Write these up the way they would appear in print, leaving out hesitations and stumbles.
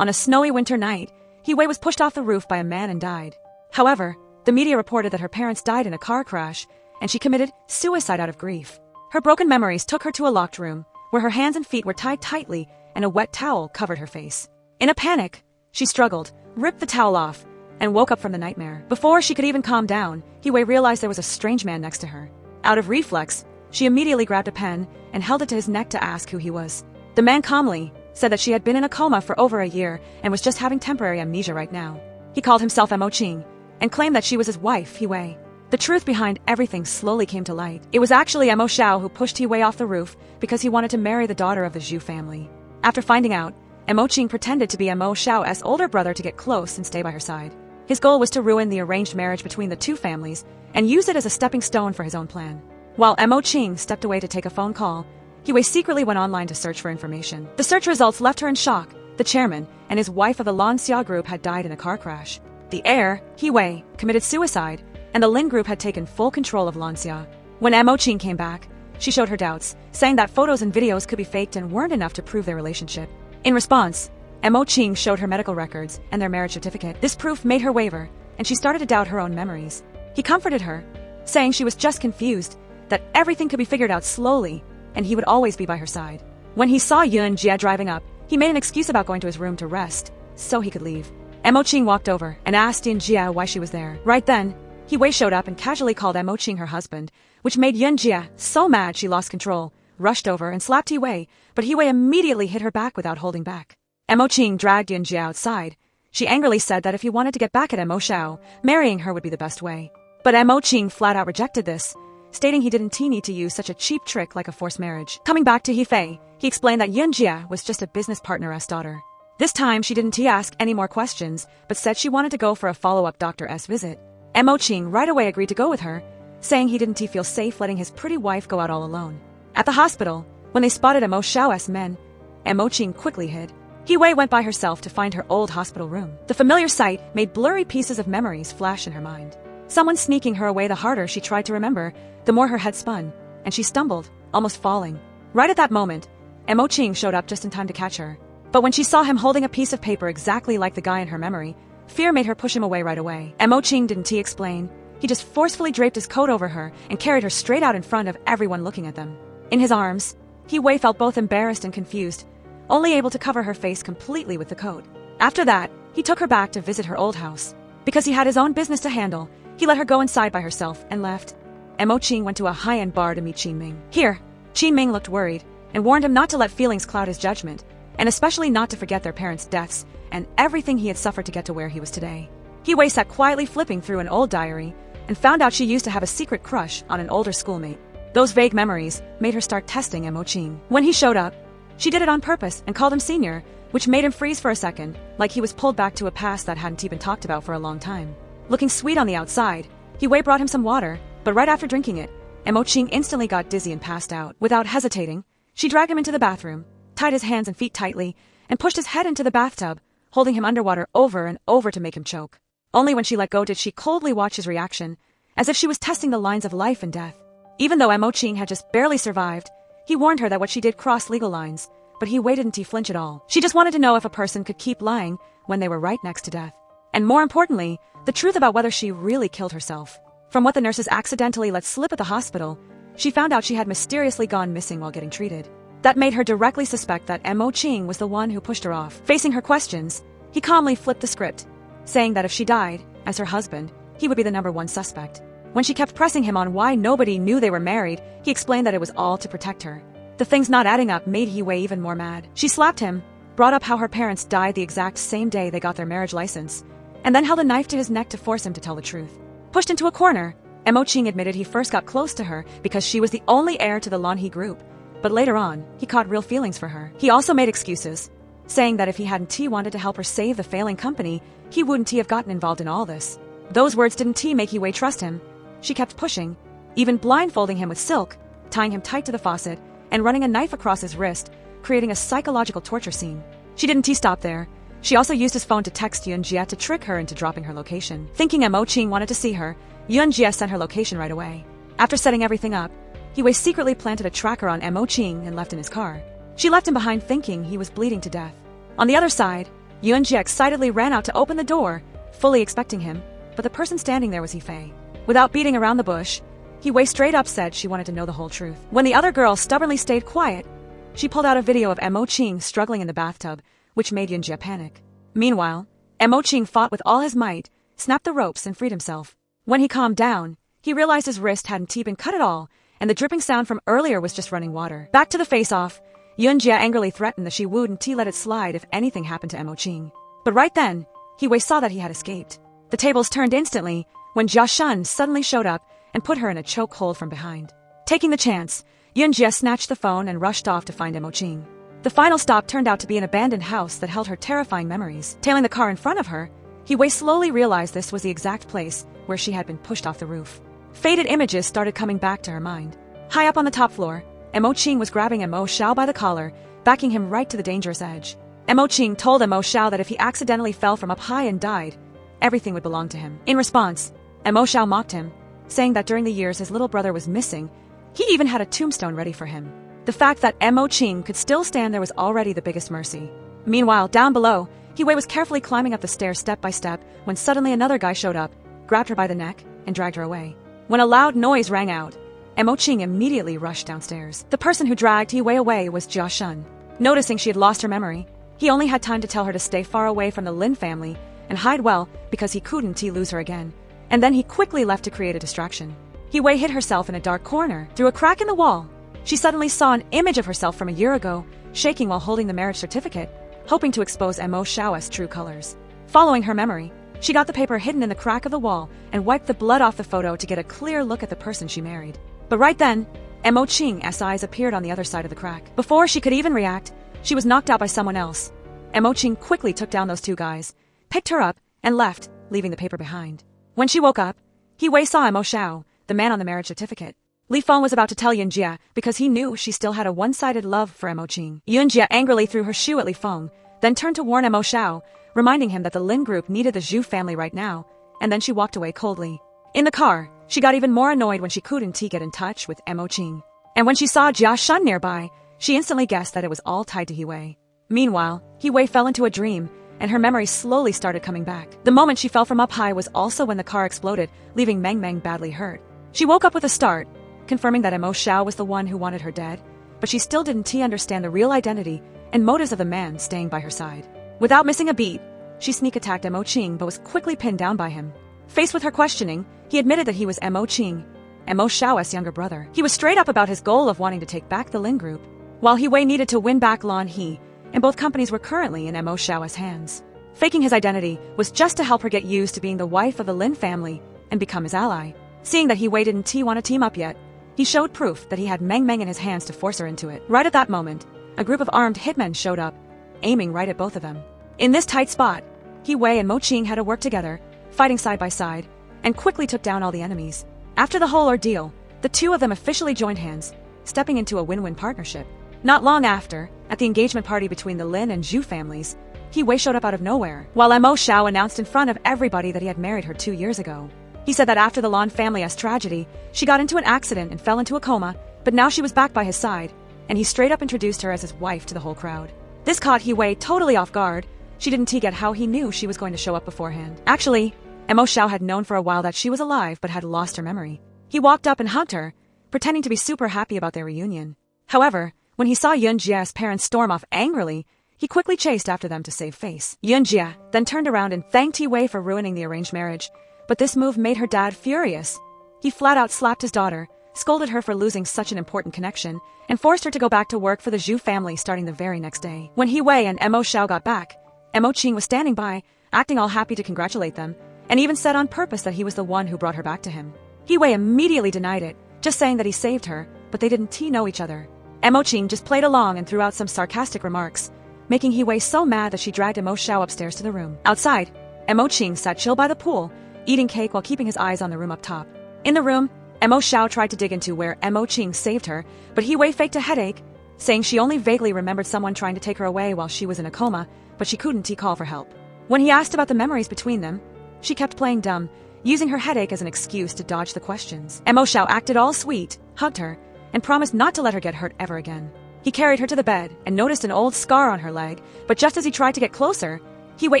On a snowy winter night, Hee-wei was pushed off the roof by a man and died. However, the media reported that her parents died in a car crash, and she committed suicide out of grief. Her broken memories took her to a locked room, where her hands and feet were tied tightly and a wet towel covered her face. In a panic, she struggled, ripped the towel off, and woke up from the nightmare. Before she could even calm down, Hee-wei realized there was a strange man next to her. Out of reflex, she immediately grabbed a pen and held it to his neck to ask who he was. The man calmly said that she had been in a coma for over a year and was just having temporary amnesia right now. He called himself Mo Qing and claimed that she was his wife, Hee-wei. The truth behind everything slowly came to light. It was actually Mo Xiao who pushed Hee-wei off the roof because he wanted to marry the daughter of the Zhu family. After finding out, Mo Qing pretended to be Mo Xiao's older brother to get close and stay by her side. His goal was to ruin the arranged marriage between the two families and use it as a stepping stone for his own plan. While Mo Qing stepped away to take a phone call, Hee-wei secretly went online to search for information. The search results left her in shock. The chairman and his wife of the Lan Xia group had died in a car crash. The heir, Hee-wei, committed suicide, and the Lin group had taken full control of Lan Xia. When Mo Qing came back, she showed her doubts, saying that photos and videos could be faked and weren't enough to prove their relationship. In response, Mo Qing showed her medical records and their marriage certificate. This proof made her waver, and she started to doubt her own memories. He comforted her, saying she was just confused, that everything could be figured out slowly, and he would always be by her side. When he saw Yun Jia driving up, he made an excuse about going to his room to rest, so he could leave. Mo Qing walked over and asked Yun Jia why she was there. Right then, Hee-wei showed up and casually called Mo Qing her husband, which made Yun Jia so mad she lost control, rushed over and slapped Hee-wei, but Hee-wei immediately hit her back without holding back. Mo Qing dragged Yun Jia outside. She angrily said that if he wanted to get back at Mo Xiao, marrying her would be the best way. But Mo Qing flat out rejected this, stating he didn't need to use such a cheap trick like a forced marriage. Coming back to Hee-fei, he explained that Yun Jia was just a business partner's daughter. This time she didn't ask any more questions, but said she wanted to go for a follow-up doctor's visit. Mo Qing right away agreed to go with her, saying he didn't feel safe letting his pretty wife go out all alone. At the hospital, when they spotted Mo Xiao's men, Mo Qing quickly hid. Hee-wei went by herself to find her old hospital room. The familiar sight made blurry pieces of memories flash in her mind. Someone sneaking her away. The harder she tried to remember, the more her head spun, and she stumbled, almost falling. Right at that moment, Mo Qing showed up just in time to catch her. But when she saw him holding a piece of paper exactly like the guy in her memory, fear made her push him away right away. Mo Qing didn't explain. He just forcefully draped his coat over her and carried her straight out in front of everyone looking at them. In his arms, Hee-wei felt both embarrassed and confused, only able to cover her face completely with the coat. After that, he took her back to visit her old house. Because he had his own business to handle, he let her go inside by herself and left. Mo Qing went to a high-end bar to meet Qin Ming. Here, Qin Ming looked worried and warned him not to let feelings cloud his judgment, and especially not to forget their parents' deaths and everything he had suffered to get to where he was today. Hee-wei sat quietly flipping through an old diary and found out she used to have a secret crush on an older schoolmate. Those vague memories made her start testing Mo Qing. When he showed up, she did it on purpose and called him senior, which made him freeze for a second, like he was pulled back to a past that hadn't been talked about for a long time. Looking sweet on the outside, Hee-wei brought him some water, but right after drinking it, Mo Qing instantly got dizzy and passed out. Without hesitating, she dragged him into the bathroom, tied his hands and feet tightly, and pushed his head into the bathtub, holding him underwater over and over to make him choke. Only when she let go did she coldly watch his reaction, as if she was testing the lines of life and death. Even though Mo Qing had just barely survived, he warned her that what she did crossed legal lines, but Hee-wei didn't flinch at all. She just wanted to know if a person could keep lying when they were right next to death. And more importantly, the truth about whether she really killed herself. From what the nurses accidentally let slip at the hospital, she found out she had mysteriously gone missing while getting treated. That made her directly suspect that Mo Qing was the one who pushed her off. Facing her questions, he calmly flipped the script, saying that if she died, as her husband, he would be the #1 suspect. When she kept pressing him on why nobody knew they were married, he explained that it was all to protect her. The things not adding up made Hee-wei even more mad. She slapped him, brought up how her parents died the exact same day they got their marriage license, and then held a knife to his neck to force him to tell the truth. Pushed into a corner, Mo Qing admitted he first got close to her because she was the only heir to the Lan He group, but later on, he caught real feelings for her. He also made excuses, saying that if he hadn't wanted to help her save the failing company, he wouldn't have gotten involved in all this. Those words didn't make Hee-wei trust him. She kept pushing, even blindfolding him with silk, tying him tight to the faucet, and running a knife across his wrist, creating a psychological torture scene. She didn't stop there. She also used his phone to text Yun Jia to trick her into dropping her location. Thinking Mo Qing wanted to see her, Yun Jia sent her location right away. After setting everything up, Hee-wei secretly planted a tracker on Mo Qing and left in his car. She left him behind thinking he was bleeding to death. On the other side, Yuanjia excitedly ran out to open the door, fully expecting him, but the person standing there was Yifei. Without beating around the bush, Yifei straight up said she wanted to know the whole truth. When the other girl stubbornly stayed quiet, she pulled out a video of Mo Qing struggling in the bathtub, which made Yuanjia panic. Meanwhile, Mo Qing fought with all his might, snapped the ropes, and freed himself. When he calmed down, he realized his wrist hadn't been cut at all, and the dripping sound from earlier was just running water. Back to the face-off, Yuanjia angrily threatened that she wouldn't let it slide if anything happened to Mo Qing. But right then, Yifei saw that he had escaped. The tables turned instantly when Jia Shun suddenly showed up and put her in a chokehold from behind. Taking the chance, Yuanjia snatched the phone and rushed off to find Mo Qing. The final stop turned out to be an abandoned house that held her terrifying memories. Tailing the car in front of her, Yifei slowly realized this was the exact place where she had been pushed off the roof. Faded images started coming back to her mind. High up on the top floor, Mo Qing was grabbing Mo Xiao by the collar, backing him right to the dangerous edge. Mo Qing told Mo Xiao that if he accidentally fell from up high and died, everything would belong to him. In response, Mo Xiao mocked him, saying that during the years his little brother was missing, he even had a tombstone ready for him. The fact that Mo Qing could still stand there was already the biggest mercy. Meanwhile, down below, Yifei was carefully climbing up the stairs step by step when suddenly another guy showed up, grabbed her by the neck, and dragged her away. When a loud noise rang out, Mo Qing immediately rushed downstairs. The person who dragged Yifei away was Jia Shun. Noticing she had lost her memory, he only had time to tell her to stay far away from the Lin family and hide well because he couldn't lose her again. And then he quickly left to create a distraction. Yifei hid herself in a dark corner. Through a crack in the wall, she suddenly saw an image of herself from a year ago, shaking while holding the marriage certificate, hoping to expose Mo Xiao's true colors. Following her memory, she got the paper hidden in the crack of the wall and wiped the blood off the photo to get a clear look at the person she married. But right then, Mo Qing's eyes appeared on the other side of the crack. Before she could even react, she was knocked out by someone else. Mo Qing quickly took down those two guys, picked her up, and left, leaving the paper behind. When she woke up, Yifei saw Mo Xiao, the man on the marriage certificate. Li Feng was about to tell Yuanjia because he knew she still had a one-sided love for Mo Qing. Yuanjia angrily threw her shoe at Li Feng, then turned to warn Mo Xiao, reminding him that the Lin group needed the Zhu family right now, and then she walked away coldly. In the car, she got even more annoyed when she couldn't get in touch with Mo Qing. And when she saw Jia Shun nearby, she instantly guessed that it was all tied to Yifei. Meanwhile, Yifei fell into a dream, and her memories slowly started coming back. The moment she fell from up high was also when the car exploded, leaving Meng Meng badly hurt. She woke up with a start, confirming that Mo Xiao was the one who wanted her dead, but she still didn't understand the real identity and motives of the man staying by her side. Without missing a beat, she sneak attacked Mo Qing but was quickly pinned down by him. Faced with her questioning, he admitted that he was Mo Qing, Mo Xiao's younger brother. He was straight up about his goal of wanting to take back the Lin group, while Yifei needed to win back Lan He, and both companies were currently in Mo Xiao's hands. Faking his identity was just to help her get used to being the wife of the Lin family and become his ally. Seeing that Yifei didn't want to team up yet, he showed proof that he had Meng Meng in his hands to force her into it. Right at that moment, a group of armed hitmen showed up, aiming right at both of them. In this tight spot, Yifei and Mo Qing had to work together, fighting side by side, and quickly took down all the enemies. After the whole ordeal, the two of them officially joined hands, stepping into a win-win partnership. Not long after, at the engagement party between the Lin and Zhu families, Yifei showed up out of nowhere, while Mo Xiao announced in front of everybody that he had married her 2 years ago. He said that after the Lan family's tragedy, she got into an accident and fell into a coma, but now she was back by his side, and he straight up introduced her as his wife to the whole crowd. This caught Yifei totally off guard. She didn't get how he knew she was going to show up beforehand. Actually, Mo Xiao had known for a while that she was alive but had lost her memory. He walked up and hugged her, pretending to be super happy about their reunion. However, when he saw Yuanjia's parents storm off angrily, he quickly chased after them to save face. Yuanjia then turned around and thanked Yifei for ruining the arranged marriage, but this move made her dad furious. He flat out slapped his daughter, scolded her for losing such an important connection, and forced her to go back to work for the Zhu family starting the very next day. When Yifei and Mo Xiao got back, Mo Qing was standing by, acting all happy to congratulate them, and even said on purpose that he was the one who brought her back to him. Yifei immediately denied it, just saying that he saved her, but they didn't know each other. Mo Qing just played along and threw out some sarcastic remarks, making Yifei so mad that she dragged Mo Xiao upstairs to the room. Outside, Mo Qing sat chill by the pool, eating cake while keeping his eyes on the room up top. In the room, Mo Xiao tried to dig into where Mo Qing saved her, but Yifei faked a headache, saying she only vaguely remembered someone trying to take her away while she was in a coma, but she couldn't call for help. When he asked about the memories between them, she kept playing dumb, using her headache as an excuse to dodge the questions. Mo Xiao acted all sweet, hugged her, and promised not to let her get hurt ever again. He carried her to the bed and noticed an old scar on her leg, but just as he tried to get closer, Wei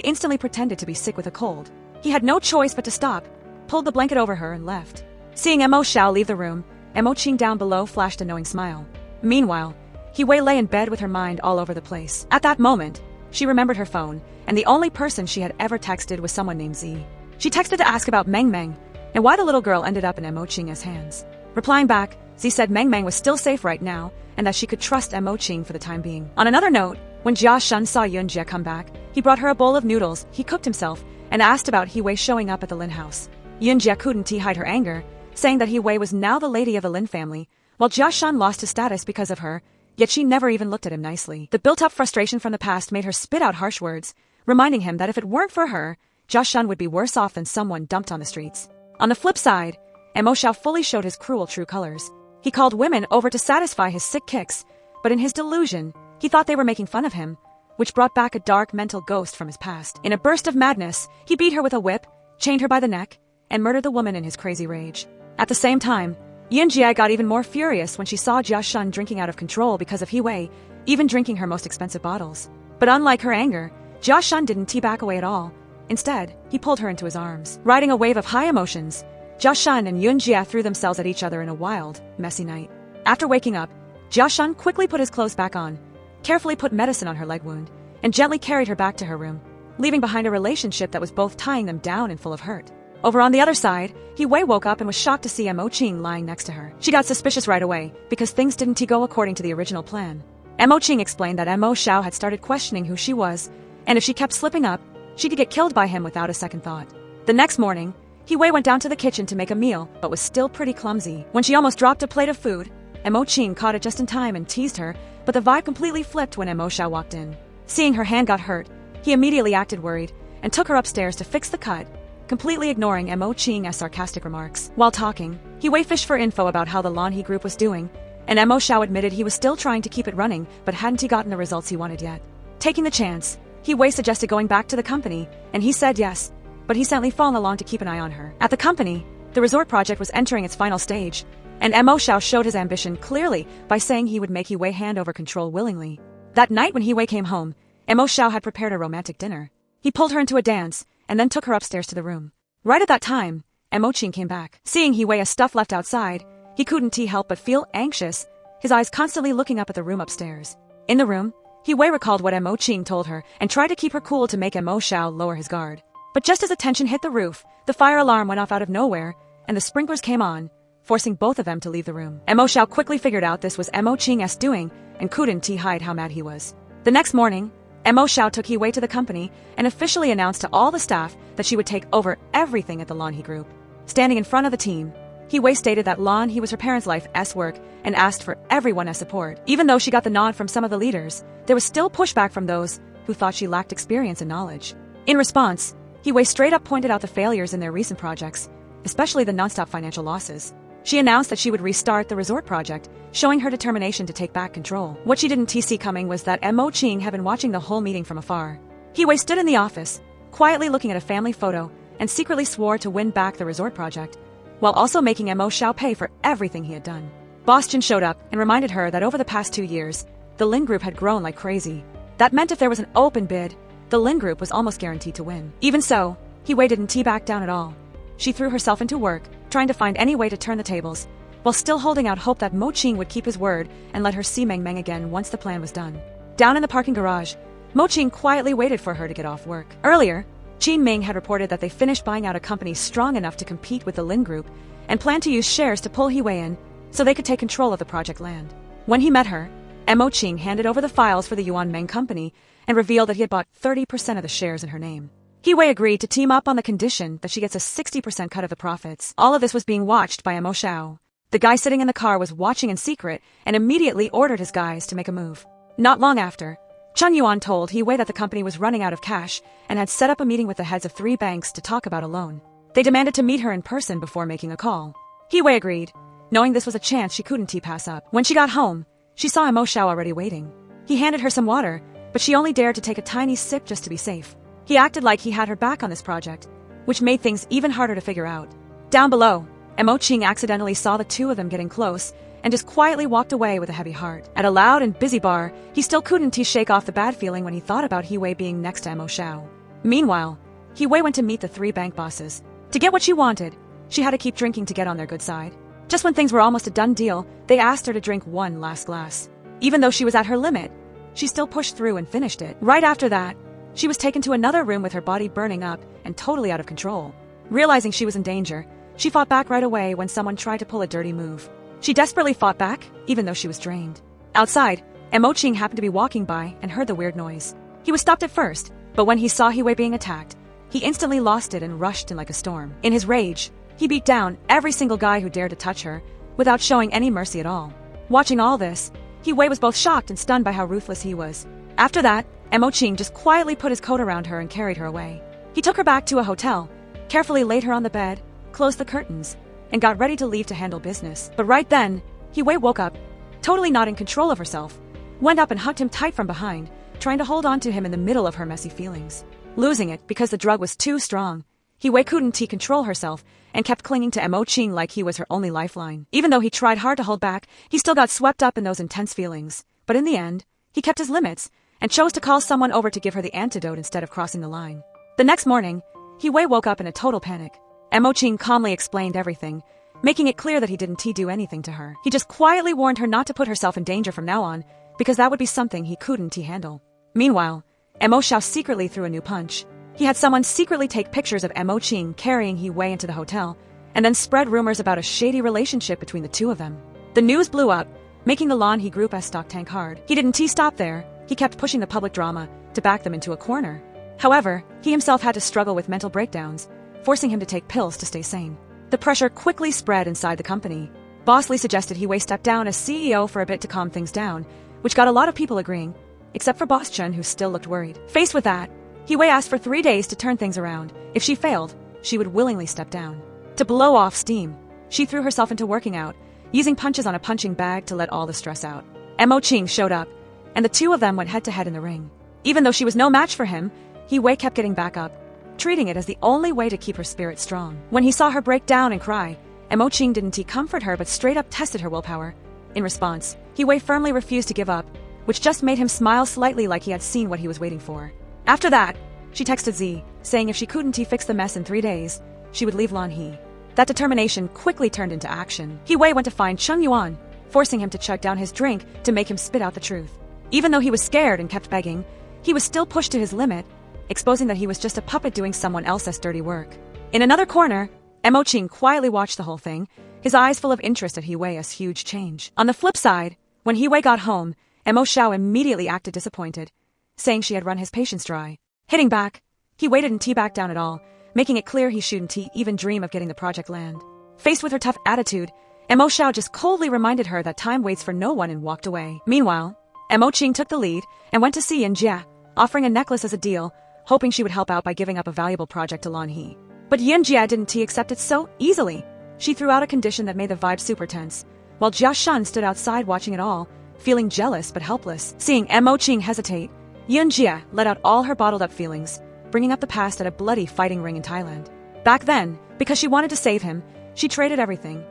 instantly pretended to be sick with a cold. He had no choice but to stop, pulled the blanket over her and left. Seeing Mo Xiao leave the room, Mo Qing down below flashed a knowing smile. Meanwhile, Wei lay in bed with her mind all over the place. At that moment, she remembered her phone, and the only person she had ever texted was someone named Z. She texted to ask about Meng Meng, and why the little girl ended up in Mo Qing's hands. Replying back, Z said Meng Meng was still safe right now, and that she could trust Mo Qing for the time being. On another note, when Jia Shun saw Yun Jie come back, he brought her a bowl of noodles he cooked himself, and asked about Wei showing up at the Lin house. Yun Jie couldn't hide her anger, saying that Wei was now the lady of the Lin family, while Jia Shun lost his status because of her, yet she never even looked at him nicely. The built-up frustration from the past made her spit out harsh words, reminding him that if it weren't for her, Jia Shun would be worse off than someone dumped on the streets. On the flip side, Mo Xiao fully showed his cruel true colors. He called women over to satisfy his sick kicks, but in his delusion, he thought they were making fun of him, which brought back a dark mental ghost from his past. In a burst of madness, he beat her with a whip, chained her by the neck, and murdered the woman in his crazy rage. At the same time, Yun Jie got even more furious when she saw Jia Shun drinking out of control because of Wei, even drinking her most expensive bottles. But unlike her anger, Jia Shun didn't back away at all. Instead, he pulled her into his arms. Riding a wave of high emotions, Jia Shun and Yun Jie threw themselves at each other in a wild, messy night. After waking up, Jia Shun quickly put his clothes back on, carefully put medicine on her leg wound, and gently carried her back to her room, leaving behind a relationship that was both tying them down and full of hurt. Over on the other side, Wei woke up and was shocked to see Mo Qing lying next to her. She got suspicious right away, because things didn't go according to the original plan. Mo Qing explained that Mo Xiao had started questioning who she was, and if she kept slipping up, she could get killed by him without a second thought. The next morning, Wei went down to the kitchen to make a meal, but was still pretty clumsy. When she almost dropped a plate of food, Mo Qing caught it just in time and teased her, but the vibe completely flipped when Mo Xiao walked in. Seeing her hand got hurt, he immediately acted worried, and took her upstairs to fix the cut, completely ignoring Mo Qing's sarcastic remarks. While talking, Wei fished for info about how the Lanhe group was doing, and Mo Xiao admitted he was still trying to keep it running but hadn't gotten the results he wanted yet. Taking the chance, Wei suggested going back to the company, and he said yes, but he sent Li Feng along to keep an eye on her. At the company, the resort project was entering its final stage, and Mo Xiao showed his ambition clearly by saying he would make Wei hand over control willingly. That night when Wei came home, Mo Xiao had prepared a romantic dinner. He pulled her into a dance, and then took her upstairs to the room. Right at that time, Mo Qing came back. Seeing Wei's stuff left outside, he couldn't help but feel anxious, his eyes constantly looking up at the room upstairs. In the room, Wei recalled what Mo Qing told her and tried to keep her cool to make Mo Xiao lower his guard. But just as the tension hit the roof, the fire alarm went off out of nowhere, and the sprinklers came on, forcing both of them to leave the room. Mo Xiao quickly figured out this was Mo Qing's doing and couldn't hide how mad he was. The next morning, Mo Xiao took Wei to the company and officially announced to all the staff that she would take over everything at the Lanhe group. Standing in front of the team, Wei stated that Lanhe was her parents' life's work and asked for everyone's support. Even though she got the nod from some of the leaders, there was still pushback from those who thought she lacked experience and knowledge. In response, Wei straight up pointed out the failures in their recent projects, especially the nonstop financial losses. She announced that she would restart the resort project, showing her determination to take back control. What she didn't see coming was that Mo Qing had been watching the whole meeting from afar. Wei stood in the office, quietly looking at a family photo, and secretly swore to win back the resort project, while also making Mo Xiao pay for everything he had done. Boss Jin showed up and reminded her that over the past 2 years, the Lin Group had grown like crazy. That meant if there was an open bid, the Lin Group was almost guaranteed to win. Even so, Wei didn't back down at all. She threw herself into work, trying to find any way to turn the tables, while still holding out hope that Mo Qing would keep his word and let her see Meng Meng again once the plan was done. Down in the parking garage, Mo Qing quietly waited for her to get off work. Earlier, Qin Ming had reported that they finished buying out a company strong enough to compete with the Lin Group and planned to use shares to pull Wei in so they could take control of the project land. When he met her, Mo Qing handed over the files for the Yuan Meng company and revealed that he had bought 30% of the shares in her name. Wei agreed to team up on the condition that she gets a 60% cut of the profits. All of this was being watched by Mo Xiao. The guy sitting in the car was watching in secret and immediately ordered his guys to make a move. Not long after, Chen Yuan told Wei that the company was running out of cash and had set up a meeting with the heads of 3 banks to talk about a loan. They demanded to meet her in person before making a call. Wei agreed, knowing this was a chance she couldn't pass up. When she got home, she saw Mo Xiao already waiting. He handed her some water, but she only dared to take a tiny sip just to be safe. He acted like he had her back on this project, which made things even harder to figure out. Down below, Mo Qing accidentally saw the two of them getting close and just quietly walked away with a heavy heart. At a loud and busy bar, he still couldn't shake off the bad feeling when he thought about Wei being next to Mo Xiao. Meanwhile, Wei went to meet the 3 bank bosses. To get what she wanted, she had to keep drinking to get on their good side. Just when things were almost a done deal, they asked her to drink one last glass. Even though she was at her limit, she still pushed through and finished it. Right after that, she was taken to another room with her body burning up and totally out of control. Realizing she was in danger, she fought back right away when someone tried to pull a dirty move. She desperately fought back, even though she was drained. Outside, Mo Qing happened to be walking by and heard the weird noise. He was stopped at first, but when he saw Wei being attacked, he instantly lost it and rushed in like a storm. In his rage, he beat down every single guy who dared to touch her, without showing any mercy at all. Watching all this, Wei was both shocked and stunned by how ruthless he was. After that, Mo Qing just quietly put his coat around her and carried her away. He took her back to a hotel, carefully laid her on the bed, closed the curtains, and got ready to leave to handle business. But right then, Wei woke up, totally not in control of herself, went up and hugged him tight from behind, trying to hold on to him in the middle of her messy feelings. Losing it because the drug was too strong, Wei couldn't control herself and kept clinging to Mo Qing like he was her only lifeline. Even though he tried hard to hold back, he still got swept up in those intense feelings. But in the end, he kept his limits and chose to call someone over to give her the antidote instead of crossing the line. The next morning, Wei woke up in a total panic. Mo Qing calmly explained everything, making it clear that he didn't do anything to her. He just quietly warned her not to put herself in danger from now on, because that would be something he couldn't handle. Meanwhile, Mo Xiao secretly threw a new punch. He had someone secretly take pictures of Mo Qing carrying Wei into the hotel, and then spread rumors about a shady relationship between the two of them. The news blew up, making the Lan He Group stock tank hard. He didn't stop there, he kept pushing the public drama to back them into a corner. However, he himself had to struggle with mental breakdowns, forcing him to take pills to stay sane. The pressure quickly spread inside the company. Boss Lee suggested Wei step down as CEO for a bit to calm things down, which got a lot of people agreeing, except for Boss Chen, who still looked worried. Faced with that, Wei asked for 3 days to turn things around. If she failed, she would willingly step down. To blow off steam, she threw herself into working out, using punches on a punching bag to let all the stress out. Mo Qing showed up, and the two of them went head-to-head in the ring. Even though she was no match for him, Wei kept getting back up, treating it as the only way to keep her spirit strong. When he saw her break down and cry, Mo Qing didn't comfort her but straight up tested her willpower. In response, Wei firmly refused to give up, which just made him smile slightly like he had seen what he was waiting for. After that, she texted Z, saying if she couldn't fix the mess in 3 days, she would leave Lan He. That determination quickly turned into action. Wei went to find Cheng Yuan, forcing him to chug down his drink to make him spit out the truth. Even though he was scared and kept begging, he was still pushed to his limit, exposing that he was just a puppet doing someone else's dirty work. In another corner, Mo Qing quietly watched the whole thing, his eyes full of interest at Wei's huge change. On the flip side, when Wei got home, Mo Xiao immediately acted disappointed, saying she had run his patience dry. Hitting back, Wei didn't back down at all, making it clear he shouldn't even dream of getting the project land. Faced with her tough attitude, Mo Xiao just coldly reminded her that time waits for no one and walked away. Meanwhile, Mo Qing took the lead and went to see Yin Jia, offering a necklace as a deal, hoping she would help out by giving up a valuable project to Lan He. But Yin Jia didn't accept it so easily. She threw out a condition that made the vibe super tense, while Jia Shun stood outside watching it all, feeling jealous but helpless. Seeing Mo Qing hesitate, Yin Jia let out all her bottled-up feelings, bringing up the past at a bloody fighting ring in Thailand. Back then, because she wanted to save him, she traded everything,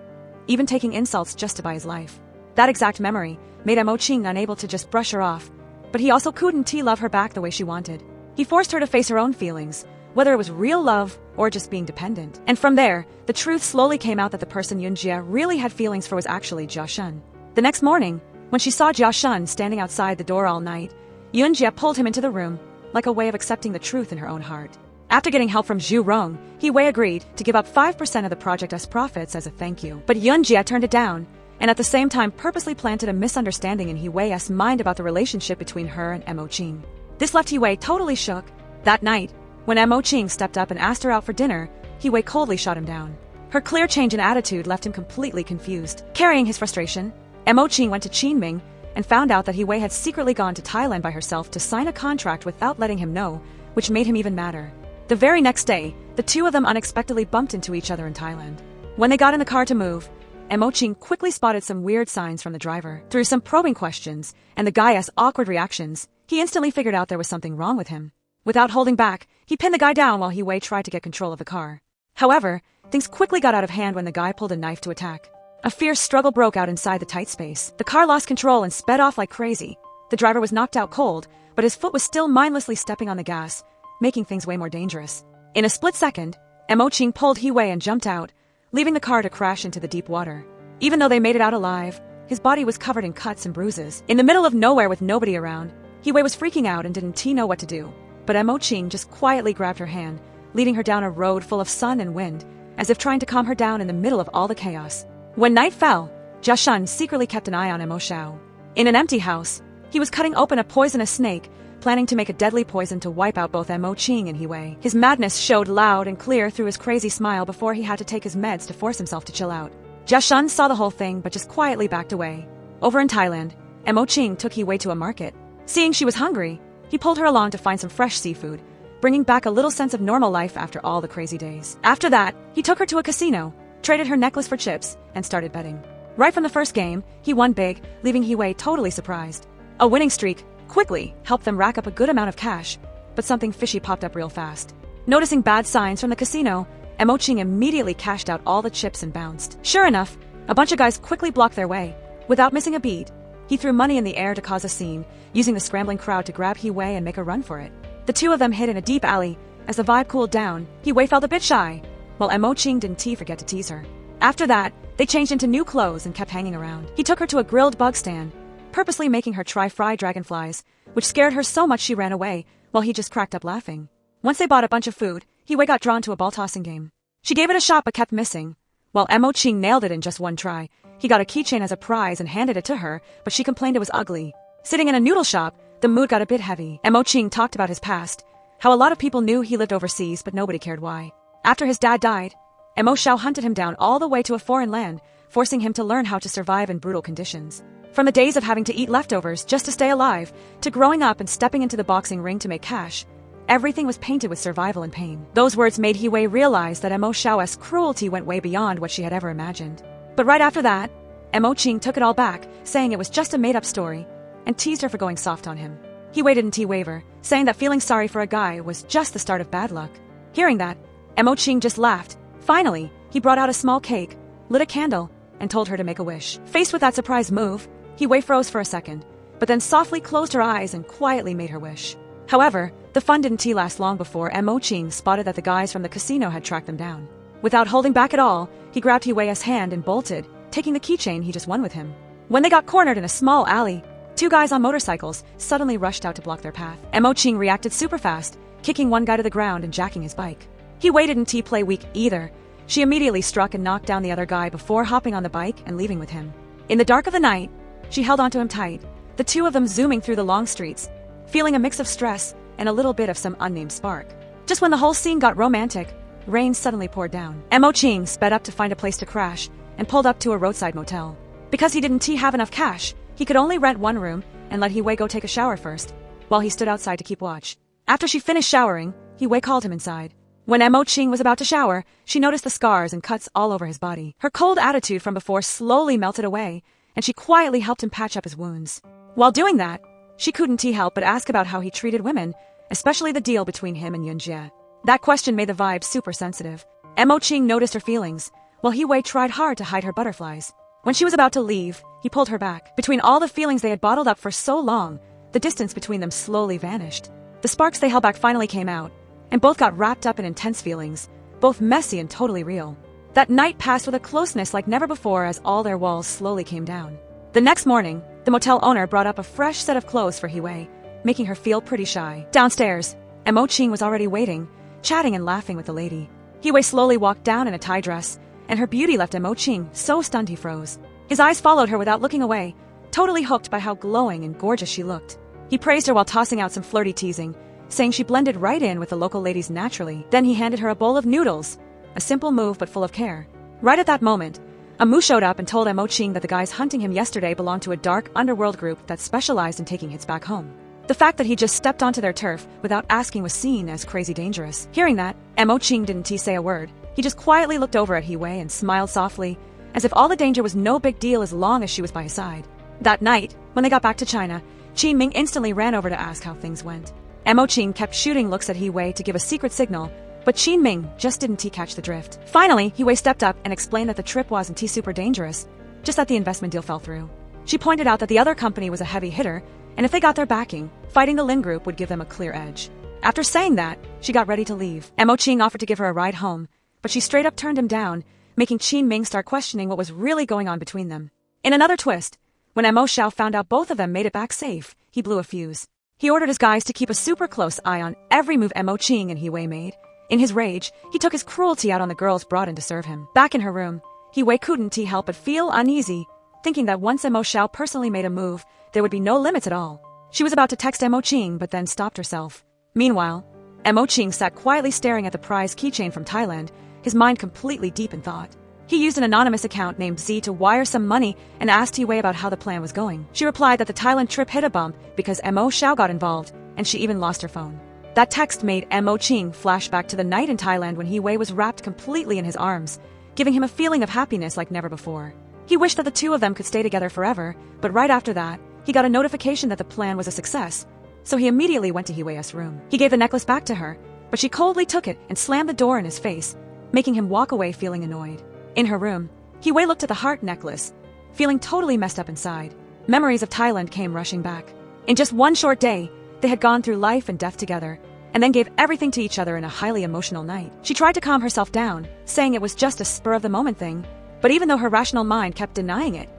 even taking insults just to buy his life. That exact memory made Mo Qing unable to just brush her off, but he also couldn't love her back the way she wanted. He forced her to face her own feelings, whether it was real love or just being dependent. And from there, the truth slowly came out that the person Yin Jia really had feelings for was actually Jia Shun. The next morning, when she saw Jia Shun standing outside the door all night, Yin Jia pulled him into the room, like a way of accepting the truth in her own heart. After getting help from Zhu Rong, Wei agreed to give up 5% of the project's profits as a thank you. But Yin Jia turned it down, and at the same time purposely planted a misunderstanding in Wei's mind about the relationship between her and Mo Qing. This left Wei totally shook. That night, when Mo Qing stepped up and asked her out for dinner, Wei coldly shot him down. Her clear change in attitude left him completely confused. Carrying his frustration, Mo Qing went to Qinming and found out that Wei had secretly gone to Thailand by herself to sign a contract without letting him know, which made him even madder. The very next day, the two of them unexpectedly bumped into each other in Thailand. When they got in the car to move, Mo Qing quickly spotted some weird signs from the driver. Through some probing questions and the guy's awkward reactions, he instantly figured out there was something wrong with him. Without holding back, he pinned the guy down while Wei tried to get control of the car. However, things quickly got out of hand when the guy pulled a knife to attack. A fierce struggle broke out inside the tight space. The car lost control and sped off like crazy. The driver was knocked out cold, but his foot was still mindlessly stepping on the gas, making things way more dangerous. In a split second, Mo Qing pulled He Wei and jumped out, leaving the car to crash into the deep water. Even though they made it out alive, his body was covered in cuts and bruises. In the middle of nowhere with nobody around, He Wei was freaking out and didn't know what to do. But Mo Qing just quietly grabbed her hand, leading her down a road full of sun and wind, as if trying to calm her down in the middle of all the chaos. When night fell, Jia Shun secretly kept an eye on Mo Xiao. In an empty house, he was cutting open a poisonous snake, planning to make a deadly poison to wipe out both Mo Qing and He Wei. His madness showed loud and clear through his crazy smile before he had to take his meds to force himself to chill out. Jia Shun saw the whole thing but just quietly backed away. Over in Thailand, Mo Qing took He Wei to a market. Seeing she was hungry, he pulled her along to find some fresh seafood, bringing back a little sense of normal life after all the crazy days. After that, he took her to a casino, traded her necklace for chips, and started betting. Right from the first game, he won big, leaving He Wei totally surprised. A winning streak quickly helped them rack up a good amount of cash, but something fishy popped up real fast. Noticing bad signs from the casino, Mo Qing immediately cashed out all the chips and bounced. Sure enough, a bunch of guys quickly blocked their way. Without missing a beat, he threw money in the air to cause a scene, using the scrambling crowd to grab He Wei and make a run for it. The two of them hid in a deep alley. As the vibe cooled down, He Wei felt a bit shy, while Mo Qing didn't forget to tease her. After that, they changed into new clothes and kept hanging around. He took her to a grilled bug stand, purposely making her try fried dragonflies, which scared her so much she ran away, while he just cracked up laughing. Once they bought a bunch of food, He Wei got drawn to a ball-tossing game. She gave it a shot but kept missing. While Mo Qing nailed it in just one try, he got a keychain as a prize and handed it to her, but she complained it was ugly. Sitting in a noodle shop, the mood got a bit heavy. Mo Qing talked about his past, how a lot of people knew he lived overseas but nobody cared why. After his dad died, Mo Xiao hunted him down all the way to a foreign land, forcing him to learn how to survive in brutal conditions. From the days of having to eat leftovers just to stay alive, to growing up and stepping into the boxing ring to make cash, everything was painted with survival and pain. Those words made He Wei realize that Mo Xiao's cruelty went way beyond what she had ever imagined. But right after that, Mo Qing took it all back, saying it was just a made-up story, and teased her for going soft on him. He waited until waver, saying that feeling sorry for a guy was just the start of bad luck. Hearing that, Mo Qing just laughed. Finally, he brought out a small cake, lit a candle, and told her to make a wish. Faced with that surprise move, He Wei froze for a second, but then softly closed her eyes and quietly made her wish. However, the fun didn't last long before Mo Qing spotted that the guys from the casino had tracked them down. Without holding back at all, he grabbed He Wei's hand and bolted, taking the keychain he just won with him. When they got cornered in a small alley, two guys on motorcycles suddenly rushed out to block their path. Mo Qing reacted super fast, kicking one guy to the ground and jacking his bike. He waited until play weak either. She immediately struck and knocked down the other guy before hopping on the bike and leaving with him. In the dark of the night, she held onto him tight, the two of them zooming through the long streets, feeling a mix of stress and a little bit of some unnamed spark. Just when the whole scene got romantic, rain suddenly poured down. Mo Qing sped up to find a place to crash and pulled up to a roadside motel. Because he didn't have enough cash, he could only rent one room and let He Wei go take a shower first, while he stood outside to keep watch. After she finished showering, He Wei called him inside. When Mo Qing was about to shower, she noticed the scars and cuts all over his body. Her cold attitude from before slowly melted away, and she quietly helped him patch up his wounds. While doing that, she couldn't help but ask about how he treated women, especially the deal between him and Yunjie. That question made the vibe super sensitive. Mo Qing noticed her feelings, while He Wei tried hard to hide her butterflies. When she was about to leave, he pulled her back. Between all the feelings they had bottled up for so long, the distance between them slowly vanished. The sparks they held back finally came out, and both got wrapped up in intense feelings, both messy and totally real. That night passed with a closeness like never before as all their walls slowly came down. The next morning, the motel owner brought up a fresh set of clothes for He Wei, making her feel pretty shy. Downstairs, Mo Qing was already waiting, chatting and laughing with the lady. He Wei slowly walked down in a tie dress, and her beauty left Mo Qing so stunned he froze. His eyes followed her without looking away, totally hooked by how glowing and gorgeous she looked. He praised her while tossing out some flirty teasing, saying she blended right in with the local ladies naturally. Then he handed her a bowl of noodles, a simple move but full of care. Right at that moment, a Mu showed up and told Mo Qing that the guys hunting him yesterday belonged to a dark underworld group that specialized in taking hits back home. The fact that he just stepped onto their turf without asking was seen as crazy dangerous. Hearing that, Mo Qing didn't say a word. He just quietly looked over at He Wei and smiled softly, as if all the danger was no big deal as long as she was by his side. That night, when they got back to China, Qin Ming instantly ran over to ask how things went. Mo Qing kept shooting looks at He Wei to give a secret signal, but Qin Ming just didn't catch the drift. Finally, He Wei stepped up and explained that the trip wasn't super dangerous, just that the investment deal fell through. She pointed out that the other company was a heavy hitter, and if they got their backing, fighting the Lin Group would give them a clear edge. After saying that, she got ready to leave. Mo Qing offered to give her a ride home, but she straight up turned him down, making Qin Ming start questioning what was really going on between them. In another twist, when Mo Xiao found out both of them made it back safe, he blew a fuse. He ordered his guys to keep a super close eye on every move Mo Qing and He Wei made. In his rage, he took his cruelty out on the girls brought in to serve him. Back in her room, He Wei couldn't help but feel uneasy, thinking that once Mo Xiao personally made a move, there would be no limits at all. She was about to text Mo Qing but then stopped herself. Meanwhile, Mo Qing sat quietly staring at the prize keychain from Thailand, his mind completely deep in thought. He used an anonymous account named Z to wire some money and asked He Wei about how the plan was going. She replied that the Thailand trip hit a bump because Mo Xiao got involved, and she even lost her phone. That text made Mo Qing flash back to the night in Thailand when He Wei was wrapped completely in his arms, giving him a feeling of happiness like never before. He wished that the two of them could stay together forever, but right after that, he got a notification that the plan was a success, so he immediately went to He Wei's room. He gave the necklace back to her, but she coldly took it and slammed the door in his face, making him walk away feeling annoyed. In her room, He Wei looked at the heart necklace, feeling totally messed up inside. Memories of Thailand came rushing back. In just one short day, they had gone through life and death together, and then gave everything to each other in a highly emotional night. She tried to calm herself down, saying it was just a spur-of-the-moment thing, but even though her rational mind kept denying it,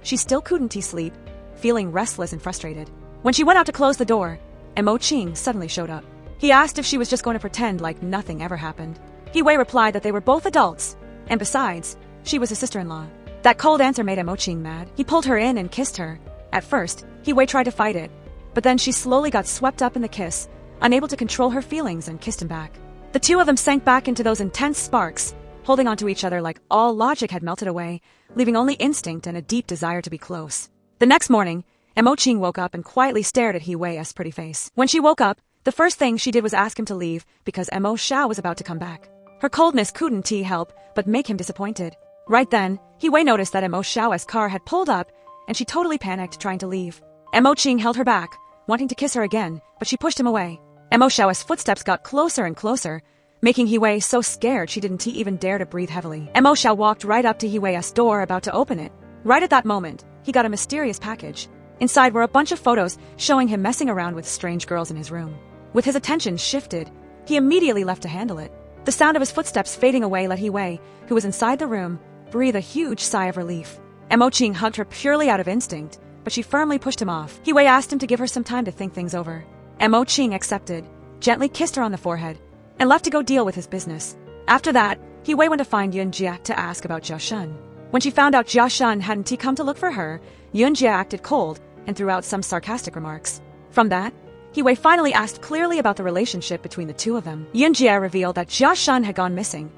she still couldn't sleep, feeling restless and frustrated. When she went out to close the door, Mo Qing suddenly showed up. He asked if she was just going to pretend like nothing ever happened. He Wei replied that they were both adults, and besides, she was his sister-in-law. That cold answer made Mo Qing mad. He pulled her in and kissed her. At first, He Wei tried to fight it, but then she slowly got swept up in the kiss, unable to control her feelings, and kissed him back. The two of them sank back into those intense sparks, holding onto each other like all logic had melted away, leaving only instinct and a deep desire to be close. The next morning, Mo Qing woke up and quietly stared at He Wei's pretty face. When she woke up, the first thing she did was ask him to leave because Mo Xiao was about to come back. Her coldness couldn't help but make him disappointed. Right then, He Wei noticed that Mo Xiao's car had pulled up, and she totally panicked trying to leave. Mo Qing held her back, wanting to kiss her again, but she pushed him away. Mo Xiao's footsteps got closer and closer, making He Wei so scared she didn't even dare to breathe heavily. Mo Xiao walked right up to He Wei's door about to open it. Right at that moment, he got a mysterious package. Inside were a bunch of photos showing him messing around with strange girls in his room. With his attention shifted, he immediately left to handle it. The sound of his footsteps fading away let He Wei, who was inside the room, breathe a huge sigh of relief. Mo Qing hugged her purely out of instinct, but she firmly pushed him off. He Wei asked him to give her some time to think things over. Mo Qing accepted, gently kissed her on the forehead, and left to go deal with his business. After that, He Wei went to find Yun Jia to ask about Jia Shun. When she found out Jia Shun hadn't come to look for her, Yun Jia acted cold and threw out some sarcastic remarks. From that, He Wei finally asked clearly about the relationship between the two of them. Yun Jia revealed that Jia Shun had gone missing.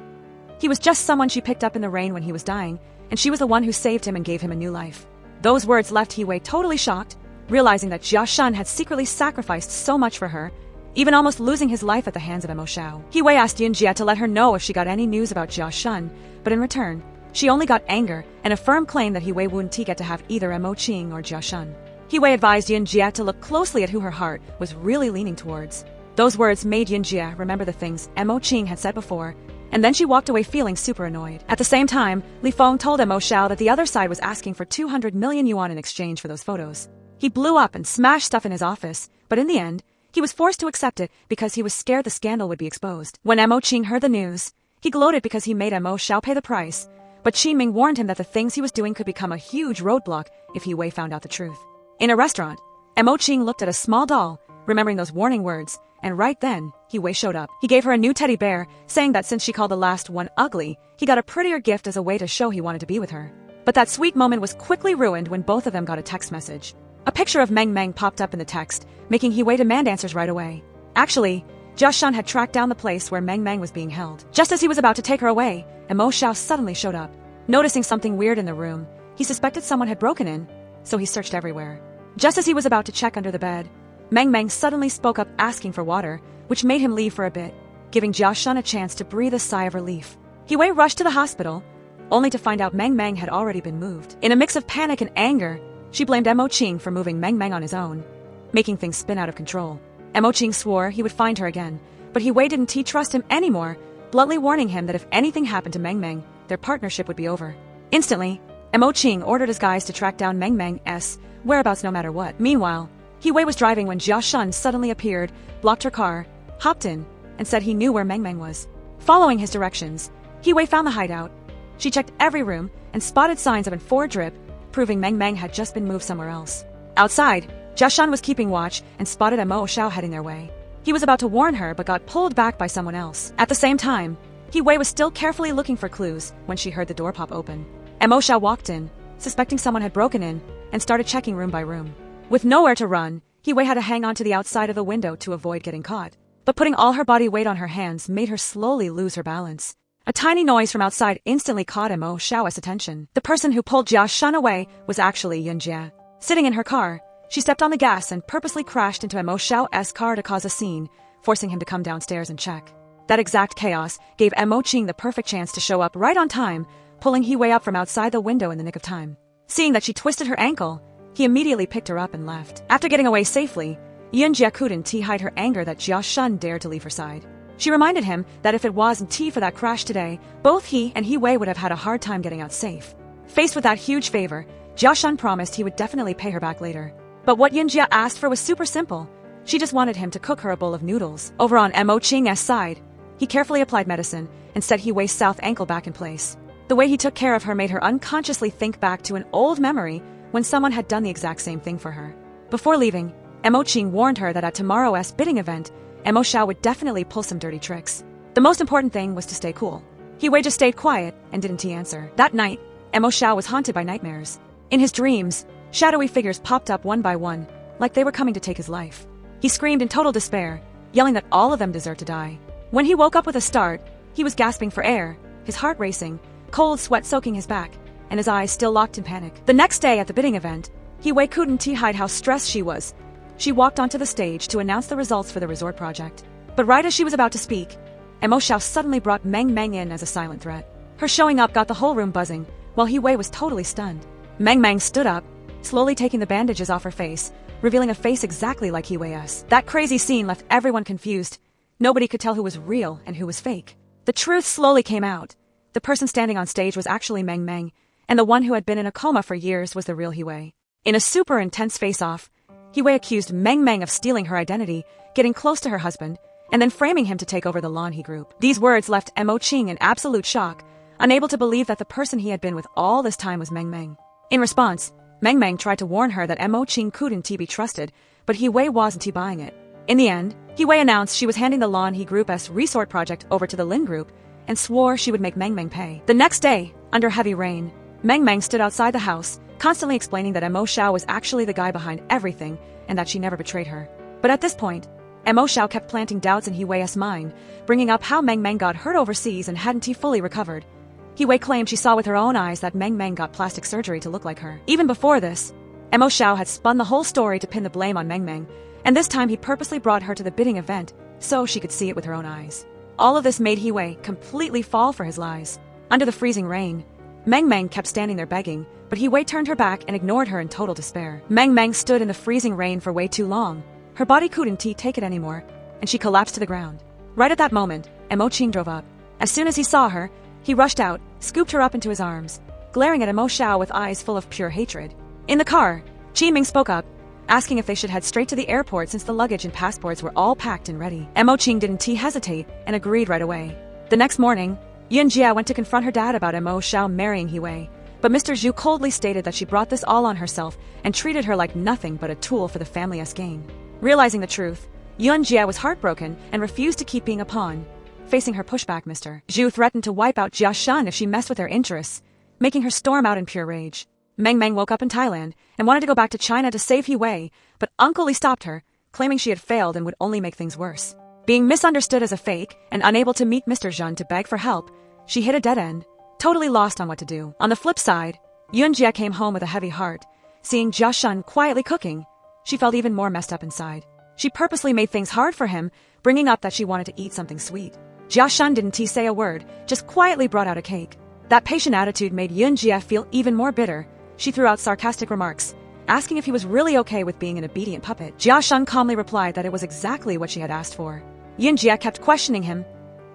He was just someone she picked up in the rain when he was dying, and she was the one who saved him and gave him a new life. Those words left He Wei totally shocked, realizing that Jia Shun had secretly sacrificed so much for her, even almost losing his life at the hands of Mo Xiao. He Wei asked Yun Jia to let her know if she got any news about Jia Shun, but in return, she only got anger and a firm claim that He Wei wouldn't get to have either Mo Qing or Jia Shun. He Wei advised Yun Jia to look closely at who her heart was really leaning towards. Those words made Yun Jia remember the things Mo Qing had said before, and then she walked away feeling super annoyed. At the same time, Li Feng told Mo Xiao that the other side was asking for 200 million yuan in exchange for those photos. He blew up and smashed stuff in his office, but in the end, he was forced to accept it because he was scared the scandal would be exposed. When Mo Qing heard the news, he gloated because he made Mo Xiao pay the price, but Qin Ming warned him that the things he was doing could become a huge roadblock if He Wei found out the truth. In a restaurant, Mo Qing looked at a small doll, remembering those warning words, and right then, He Wei showed up. He gave her a new teddy bear, saying that since she called the last one ugly, he got a prettier gift as a way to show he wanted to be with her. But that sweet moment was quickly ruined when both of them got a text message. A picture of Meng Meng popped up in the text, making He Wei demand answers right away. Actually, Jia Shun had tracked down the place where Meng Meng was being held. Just as he was about to take her away, Mo Xiao suddenly showed up. Noticing something weird in the room, he suspected someone had broken in, so he searched everywhere. Just as he was about to check under the bed, Meng Meng suddenly spoke up asking for water, which made him leave for a bit, giving Jia Shun a chance to breathe a sigh of relief. He Wei rushed to the hospital, only to find out Meng Meng had already been moved. In a mix of panic and anger, she blamed Mo Qing for moving Meng Meng on his own, making things spin out of control. Mo Qing swore he would find her again, but He Wei didn't trust him anymore, bluntly warning him that if anything happened to Meng Meng, their partnership would be over. Instantly, Mo Qing ordered his guys to track down Meng Meng's whereabouts no matter what. Meanwhile, He Wei was driving when Jia Shun suddenly appeared, blocked her car, hopped in, and said he knew where Meng Meng was. Following his directions, He-wei found the hideout. She checked every room and spotted signs of an four drip, proving Meng Meng had just been moved somewhere else. Outside, Jia Shun was keeping watch and spotted Mo Xiao heading their way. He was about to warn her but got pulled back by someone else. At the same time, He-wei was still carefully looking for clues when she heard the door pop open. Mo Xiao walked in, suspecting someone had broken in, and started checking room by room. With nowhere to run, He-wei had to hang on to the outside of the window to avoid getting caught. But putting all her body weight on her hands made her slowly lose her balance. A tiny noise from outside instantly caught Mo Xiao's attention. The person who pulled Jia Shun away was actually Yun Jia. Sitting in her car, she stepped on the gas and purposely crashed into Mo Xiao's car to cause a scene, forcing him to come downstairs and check. That exact chaos gave Mo Qing the perfect chance to show up right on time, pulling He-wei up from outside the window in the nick of time. Seeing that she twisted her ankle, he immediately picked her up and left. After getting away safely, Yun Jia couldn't hide her anger that Jia Shun dared to leave her side. She reminded him that if it wasn't for that crash today, both he and He-wei would have had a hard time getting out safe. Faced with that huge favor, Jia Shun promised he would definitely pay her back later. But what Yun Jia asked for was super simple. She just wanted him to cook her a bowl of noodles. Over on Mo Qing's side, he carefully applied medicine and set He-wei's south ankle back in place. The way he took care of her made her unconsciously think back to an old memory when someone had done the exact same thing for her. Before leaving, Mo Qing warned her that at tomorrow's bidding event, Mo Xiao would definitely pull some dirty tricks. The most important thing was to stay cool. He-wei just stayed quiet and didn't answer. That night, Mo Xiao was haunted by nightmares. In his dreams, shadowy figures popped up one by one, like they were coming to take his life. He screamed in total despair, yelling that all of them deserved to die. When he woke up with a start, he was gasping for air, his heart racing, cold sweat soaking his back, and his eyes still locked in panic. The next day at the bidding event, He-wei couldn't hide how stressed she was. She walked onto the stage to announce the results for the resort project. But right as she was about to speak, Mo Xiao suddenly brought Meng Meng in as a silent threat. Her showing up got the whole room buzzing, while He-wei was totally stunned. Meng Meng stood up, slowly taking the bandages off her face, revealing a face exactly like He-wei's. That crazy scene left everyone confused. Nobody could tell who was real and who was fake. The truth slowly came out. The person standing on stage was actually Meng Meng, and the one who had been in a coma for years was the real He-wei. In a super intense face-off, He-wei accused Meng Meng of stealing her identity, getting close to her husband, and then framing him to take over the Lan He group. These words left Mo Qing in absolute shock, unable to believe that the person he had been with all this time was Meng Meng. In response, Meng Meng tried to warn her that Mo Qing couldn't be trusted, but He-wei wasn't buying it. In the end, He-wei announced she was handing the Lan He group's resort project over to the Lin group, and swore she would make Meng Meng pay. The next day, under heavy rain, Meng Meng stood outside the house, constantly explaining that Mo Xiao was actually the guy behind everything and that she never betrayed her. But at this point, Mo Xiao kept planting doubts in He-wei's mind, bringing up how Meng Meng got hurt overseas and hadn't fully recovered. He-wei claimed she saw with her own eyes that Meng Meng got plastic surgery to look like her. Even before this, Mo Xiao had spun the whole story to pin the blame on Meng Meng, and this time he purposely brought her to the bidding event so she could see it with her own eyes. All of this made He-wei completely fall for his lies. Under the freezing rain, Meng Meng kept standing there begging, but He-wei turned her back and ignored her in total despair. Meng Meng stood in the freezing rain for way too long. Her body couldn't take it anymore, and she collapsed to the ground. Right at that moment, Mo Qing drove up. As soon as he saw her, he rushed out, scooped her up into his arms, glaring at Mo Xiao with eyes full of pure hatred. In the car, Qi Ming spoke up, asking if they should head straight to the airport since the luggage and passports were all packed and ready. Mo Qing didn't hesitate and agreed right away. The next morning, Yun Jia went to confront her dad about Mo Xiao marrying He-wei, but Mr. Zhu coldly stated that she brought this all on herself and treated her like nothing but a tool for the family's gain. Realizing the truth, Yun Jia was heartbroken and refused to keep being a pawn. Facing her pushback, Mr. Zhu threatened to wipe out Jia Shun if she messed with their interests, making her storm out in pure rage. Meng Meng woke up in Thailand and wanted to go back to China to save He-wei, but Uncle Lee stopped her, claiming she had failed and would only make things worse. Being misunderstood as a fake and unable to meet Mr. Zhun to beg for help, she hit a dead end, totally lost on what to do. On the flip side, Yun Jia came home with a heavy heart. Seeing Jia Shun quietly cooking, she felt even more messed up inside. She purposely made things hard for him, bringing up that she wanted to eat something sweet. Jia Shun didn't say a word, just quietly brought out a cake. That patient attitude made Yun Jia feel even more bitter. She threw out sarcastic remarks, asking if he was really okay with being an obedient puppet. Jia Shun calmly replied that it was exactly what she had asked for. Yun Jia kept questioning him,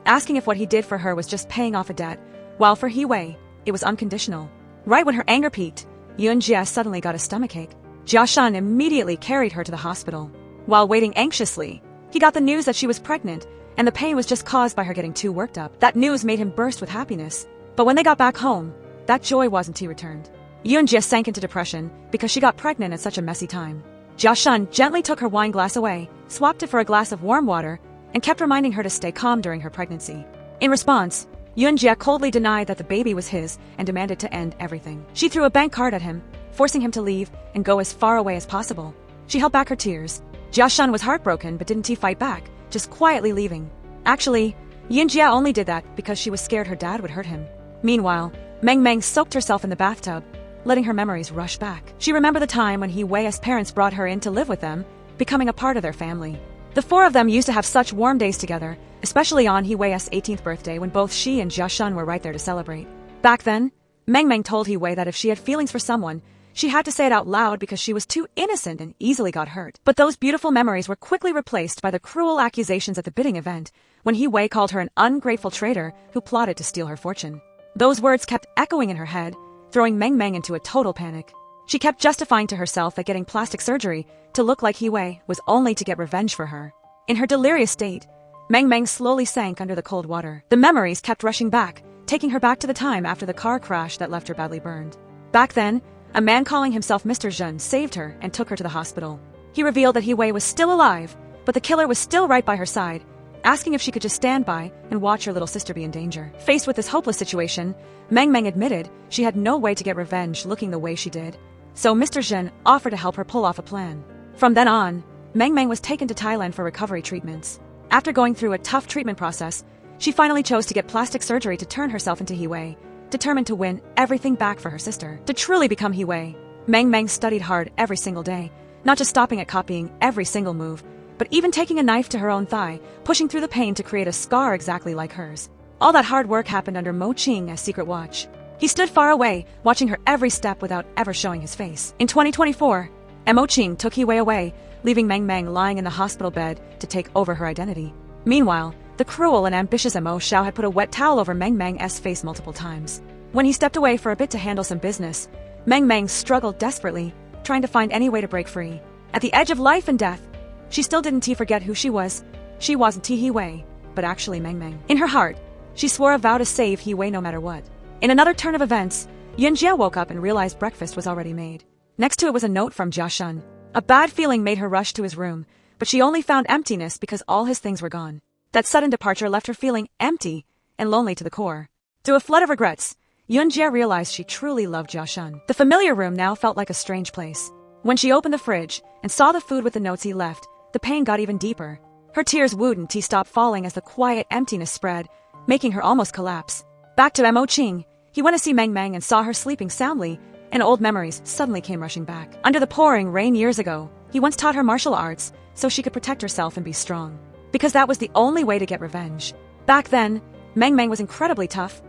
asking if what he did for her was just paying off a debt, while for He-wei, it was unconditional. Right when her anger peaked, Yun Jia suddenly got a stomachache. Jia Shun immediately carried her to the hospital. While waiting anxiously, He got the news that she was pregnant, and the pain was just caused by her getting too worked up. That news made him burst with happiness. But when they got back home, that joy wasn't returned. Yoonjia sank into depression because she got pregnant at such a messy time. Jia-shun gently took her wine glass away, swapped it for a glass of warm water, and kept reminding her to stay calm during her pregnancy. In response, Yoonjia coldly denied that the baby was his and demanded to end everything. She threw a bank card at him, forcing him to leave and go as far away as possible. She held back her tears. Jia-shun was heartbroken but didn't fight back, just quietly leaving. Actually, Yoonjia only did that because she was scared her dad would hurt him. Meanwhile, Meng Meng soaked herself in the bathtub, letting her memories rush back. She remembered the time when Hee-wei's parents brought her in to live with them, becoming a part of their family. The four of them used to have such warm days together, especially on Hee-wei's 18th birthday when both she and Jia-shun were right there to celebrate. Back then, Meng Meng told Hee-wei that if she had feelings for someone, she had to say it out loud because she was too innocent and easily got hurt. But those beautiful memories were quickly replaced by the cruel accusations at the bidding event when Hee-wei called her an ungrateful traitor who plotted to steal her fortune. Those words kept echoing in her head, throwing Meng Meng into a total panic. She kept justifying to herself that getting plastic surgery to look like Hee-wei was only to get revenge for her. In her delirious state, Meng Meng slowly sank under the cold water. The memories kept rushing back, taking her back to the time after the car crash that left her badly burned. Back then, a man calling himself Mr. Zhen saved her and took her to the hospital. He revealed that Hee-wei was still alive, but the killer was still right by her side, asking if she could just stand by and watch her little sister be in danger. Faced with this hopeless situation, Meng Meng admitted she had no way to get revenge looking the way she did. So Mr. Zhen offered to help her pull off a plan. From then on, Meng Meng was taken to Thailand for recovery treatments. After going through a tough treatment process, she finally chose to get plastic surgery to turn herself into Hee-wei, determined to win everything back for her sister. To truly become Hee-wei, Meng Meng studied hard every single day, not just stopping at copying every single move, but even taking a knife to her own thigh, pushing through the pain to create a scar exactly like hers. All that hard work happened under Mo Qing as secret watch. He stood far away, watching her every step without ever showing his face. In 2024, Mo Qing took Hee-wei away, leaving Meng Meng lying in the hospital bed to take over her identity. Meanwhile, the cruel and ambitious Mo Xiao had put a wet towel over Meng Meng's face multiple times. When he stepped away for a bit to handle some business, Meng Meng struggled desperately, trying to find any way to break free. At the edge of life and death, she still didn't forget who she was. She wasn't Hee-wei, but actually Meng Meng. In her heart, she swore a vow to save Hee-wei no matter what. In another turn of events, Yoonjia woke up and realized breakfast was already made. Next to it was a note from Jia-shun. A bad feeling made her rush to his room, but she only found emptiness because all his things were gone. That sudden departure left her feeling empty and lonely to the core. Through a flood of regrets, Yoonjia realized she truly loved Jia-shun. The familiar room now felt like a strange place. When she opened the fridge and saw the food with the notes he left, the pain got even deeper. Her tears wouldn't stop falling as the quiet emptiness spread, making her almost collapse. Back to Mo Qing, he went to see Meng Meng and saw her sleeping soundly, and old memories suddenly came rushing back. Under the pouring rain years ago, he once taught her martial arts so she could protect herself and be strong. Because that was the only way to get revenge. Back then, Meng Meng was incredibly tough.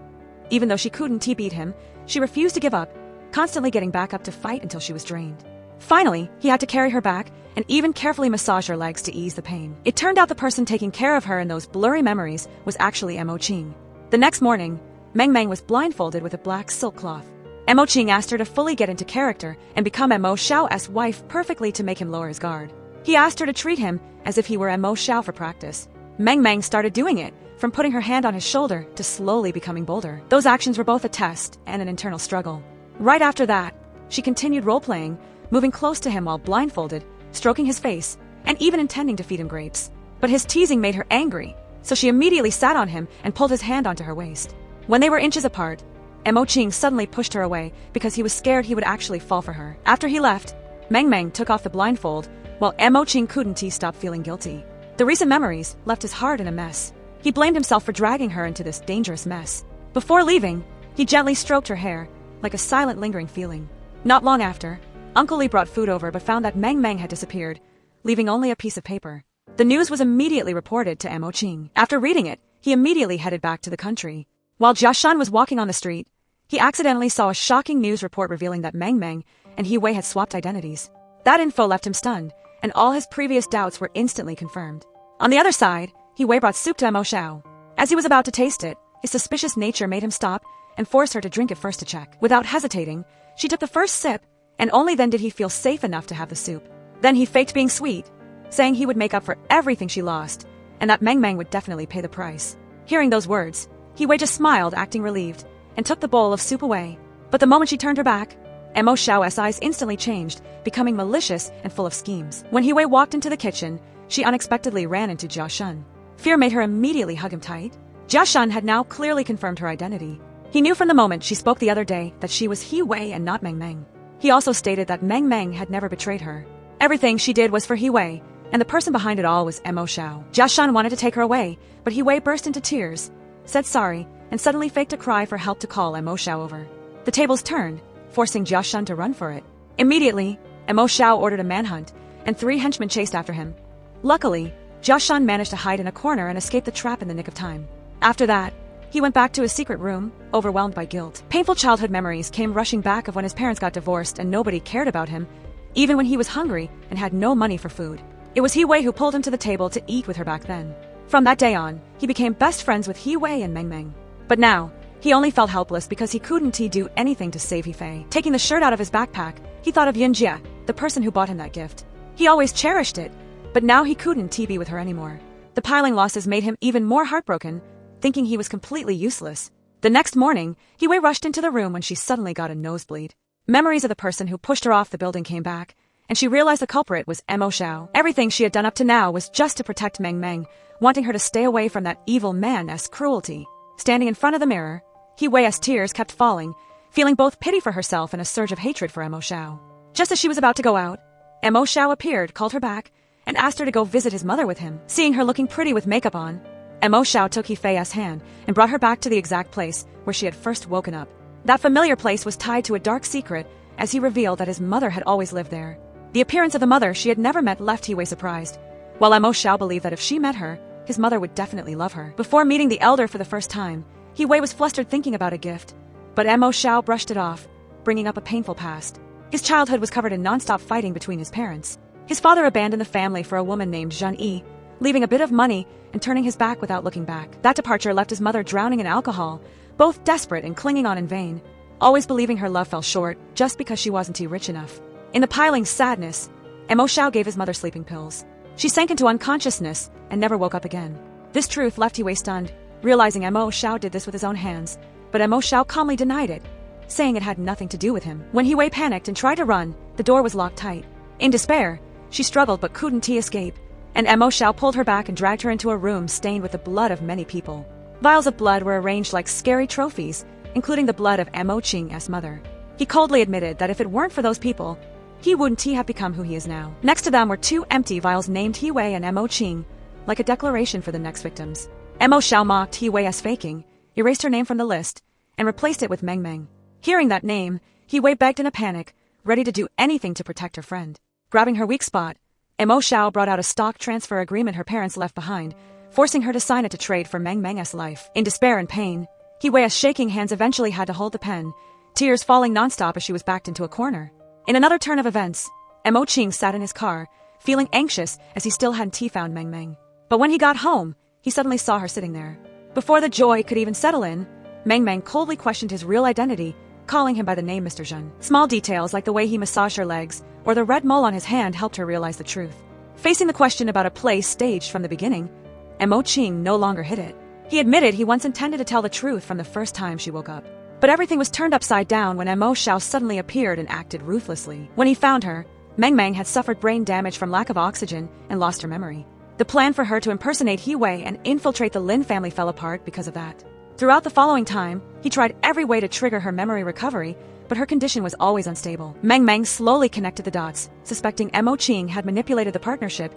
Even though she couldn't beat him, she refused to give up, constantly getting back up to fight until she was drained. Finally, he had to carry her back and even carefully massage her legs to ease the pain. It turned out the person taking care of her in those blurry memories was actually Mo Qing. The next morning, Meng Meng was blindfolded with a black silk cloth. Mo Qing asked her to fully get into character and become Mo Xiao's wife perfectly to make him lower his guard. He asked her to treat him as if he were Mo Xiao for practice. Meng Meng started doing it, from putting her hand on his shoulder to slowly becoming bolder. Those actions were both a test and an internal struggle. Right after that, she continued role-playing, moving close to him while blindfolded, stroking his face, and even intending to feed him grapes. But his teasing made her angry, so she immediately sat on him and pulled his hand onto her waist. When they were inches apart, Mo Qing suddenly pushed her away because he was scared he would actually fall for her. After he left, Meng Meng took off the blindfold, while Mo Qing couldn't stop feeling guilty. The recent memories left his heart in a mess. He blamed himself for dragging her into this dangerous mess. Before leaving, he gently stroked her hair, like a silent lingering feeling. Not long after, Uncle Lee brought food over but found that Meng Meng had disappeared, leaving only a piece of paper. The news was immediately reported to Mo Qing. After reading it, he immediately headed back to the country. While Jia-shun was walking on the street, he accidentally saw a shocking news report revealing that Meng Meng and Hee-wei had swapped identities. That info left him stunned, and all his previous doubts were instantly confirmed. On the other side, Hee-wei brought soup to Mo Xiao. As he was about to taste it, his suspicious nature made him stop and forced her to drink it first to check. Without hesitating, she took the first sip, and only then did he feel safe enough to have the soup. Then he faked being sweet, saying he would make up for everything she lost, and that Meng Meng would definitely pay the price. Hearing those words, He Wei just smiled, acting relieved, and took the bowl of soup away. But the moment she turned her back, Mo Xiao's eyes instantly changed, becoming malicious and full of schemes. When He Wei walked into the kitchen, she unexpectedly ran into Jia Shun. Fear made her immediately hug him tight. Jia Shun had now clearly confirmed her identity. He knew from the moment she spoke the other day that she was He Wei and not Meng Meng. He also stated that Meng Meng had never betrayed her. Everything she did was for He Wei, and the person behind it all was Mo Xiao. Jia Shun wanted to take her away, but He Wei burst into tears, said sorry, and suddenly faked a cry for help to call Mo Xiao over. The tables turned, forcing Jia Shun to run for it. Immediately, Mo Xiao ordered a manhunt, and 3 henchmen chased after him. Luckily, Jia Shun managed to hide in a corner and escape the trap in the nick of time. After that, he went back to his secret room, overwhelmed by guilt. Painful childhood memories came rushing back of when his parents got divorced and nobody cared about him, even when he was hungry and had no money for food. It was He Wei who pulled him to the table to eat with her back then. From that day on, he became best friends with He Wei and Meng Meng. But now, he only felt helpless because he couldn't do anything to save He Fei. Taking the shirt out of his backpack, he thought of Yin Jia, the person who bought him that gift. He always cherished it, but now he couldn't be with her anymore. The piling losses made him even more heartbroken, thinking he was completely useless. The next morning, He Wei rushed into the room when she suddenly got a nosebleed. Memories of the person who pushed her off the building came back, and she realized the culprit was Mo Xiao. Everything she had done up to now was just to protect Meng Meng, wanting her to stay away from that evil man's cruelty. Standing in front of the mirror, He Wei's tears kept falling, feeling both pity for herself and a surge of hatred for Mo Xiao. Just as she was about to go out, Mo Xiao appeared, called her back, and asked her to go visit his mother with him. Seeing her looking pretty with makeup on, Mo Xiao took He Fei's hand and brought her back to the exact place where she had first woken up. That familiar place was tied to a dark secret, as he revealed that his mother had always lived there. The appearance of the mother she had never met left He Wei surprised, while Mo Xiao believed that if she met her, his mother would definitely love her. Before meeting the elder for the first time, He Wei was flustered thinking about a gift, but Mo Xiao brushed it off, bringing up a painful past. His childhood was covered in non-stop fighting between his parents. His father abandoned the family for a woman named Zhen Yi, leaving a bit of money and turning his back without looking back. That departure left his mother drowning in alcohol, both desperate and clinging on in vain, always believing her love fell short just because she wasn't rich enough. In the piling sadness, Mo Xiao gave his mother sleeping pills. She sank into unconsciousness and never woke up again. This truth left He Wei stunned, realizing Mo Xiao did this with his own hands, but Mo Xiao calmly denied it, saying it had nothing to do with him. When He Wei panicked and tried to run, the door was locked tight. In despair, she struggled but couldn't escape, and Mo Xiao pulled her back and dragged her into a room stained with the blood of many people. Vials of blood were arranged like scary trophies, including the blood of Mo Qing's mother. He coldly admitted that if it weren't for those people, he wouldn't have become who he is now. Next to them were 2 empty vials named He Wei and Mo Qing, like a declaration for the next victims. Mo Xiao mocked He Wei as faking, erased her name from the list, and replaced it with Meng Meng. Hearing that name, He Wei begged in a panic, ready to do anything to protect her friend. Grabbing her weak spot, Mo Xiao brought out a stock transfer agreement her parents left behind, forcing her to sign it to trade for Meng Meng's life. In despair and pain, He Wei's shaking hands eventually had to hold the pen, tears falling nonstop as she was backed into a corner. In another turn of events, Mo Qing sat in his car, feeling anxious as he still hadn't found Meng Meng. But when he got home, he suddenly saw her sitting there. Before the joy could even settle in, Meng Meng coldly questioned his real identity, calling him by the name Mr. Zhen. Small details like the way he massaged her legs or the red mole on his hand helped her realize the truth. Facing the question about a play staged from the beginning, Mo Qing no longer hid it. He admitted he once intended to tell the truth from the first time she woke up. But everything was turned upside down when Mo Xiao suddenly appeared and acted ruthlessly. When he found her, Meng Meng had suffered brain damage from lack of oxygen and lost her memory. The plan for her to impersonate He Wei and infiltrate the Lin family fell apart because of that. Throughout the following time, he tried every way to trigger her memory recovery, but her condition was always unstable. Meng Meng slowly connected the dots, suspecting Mo Qing had manipulated the partnership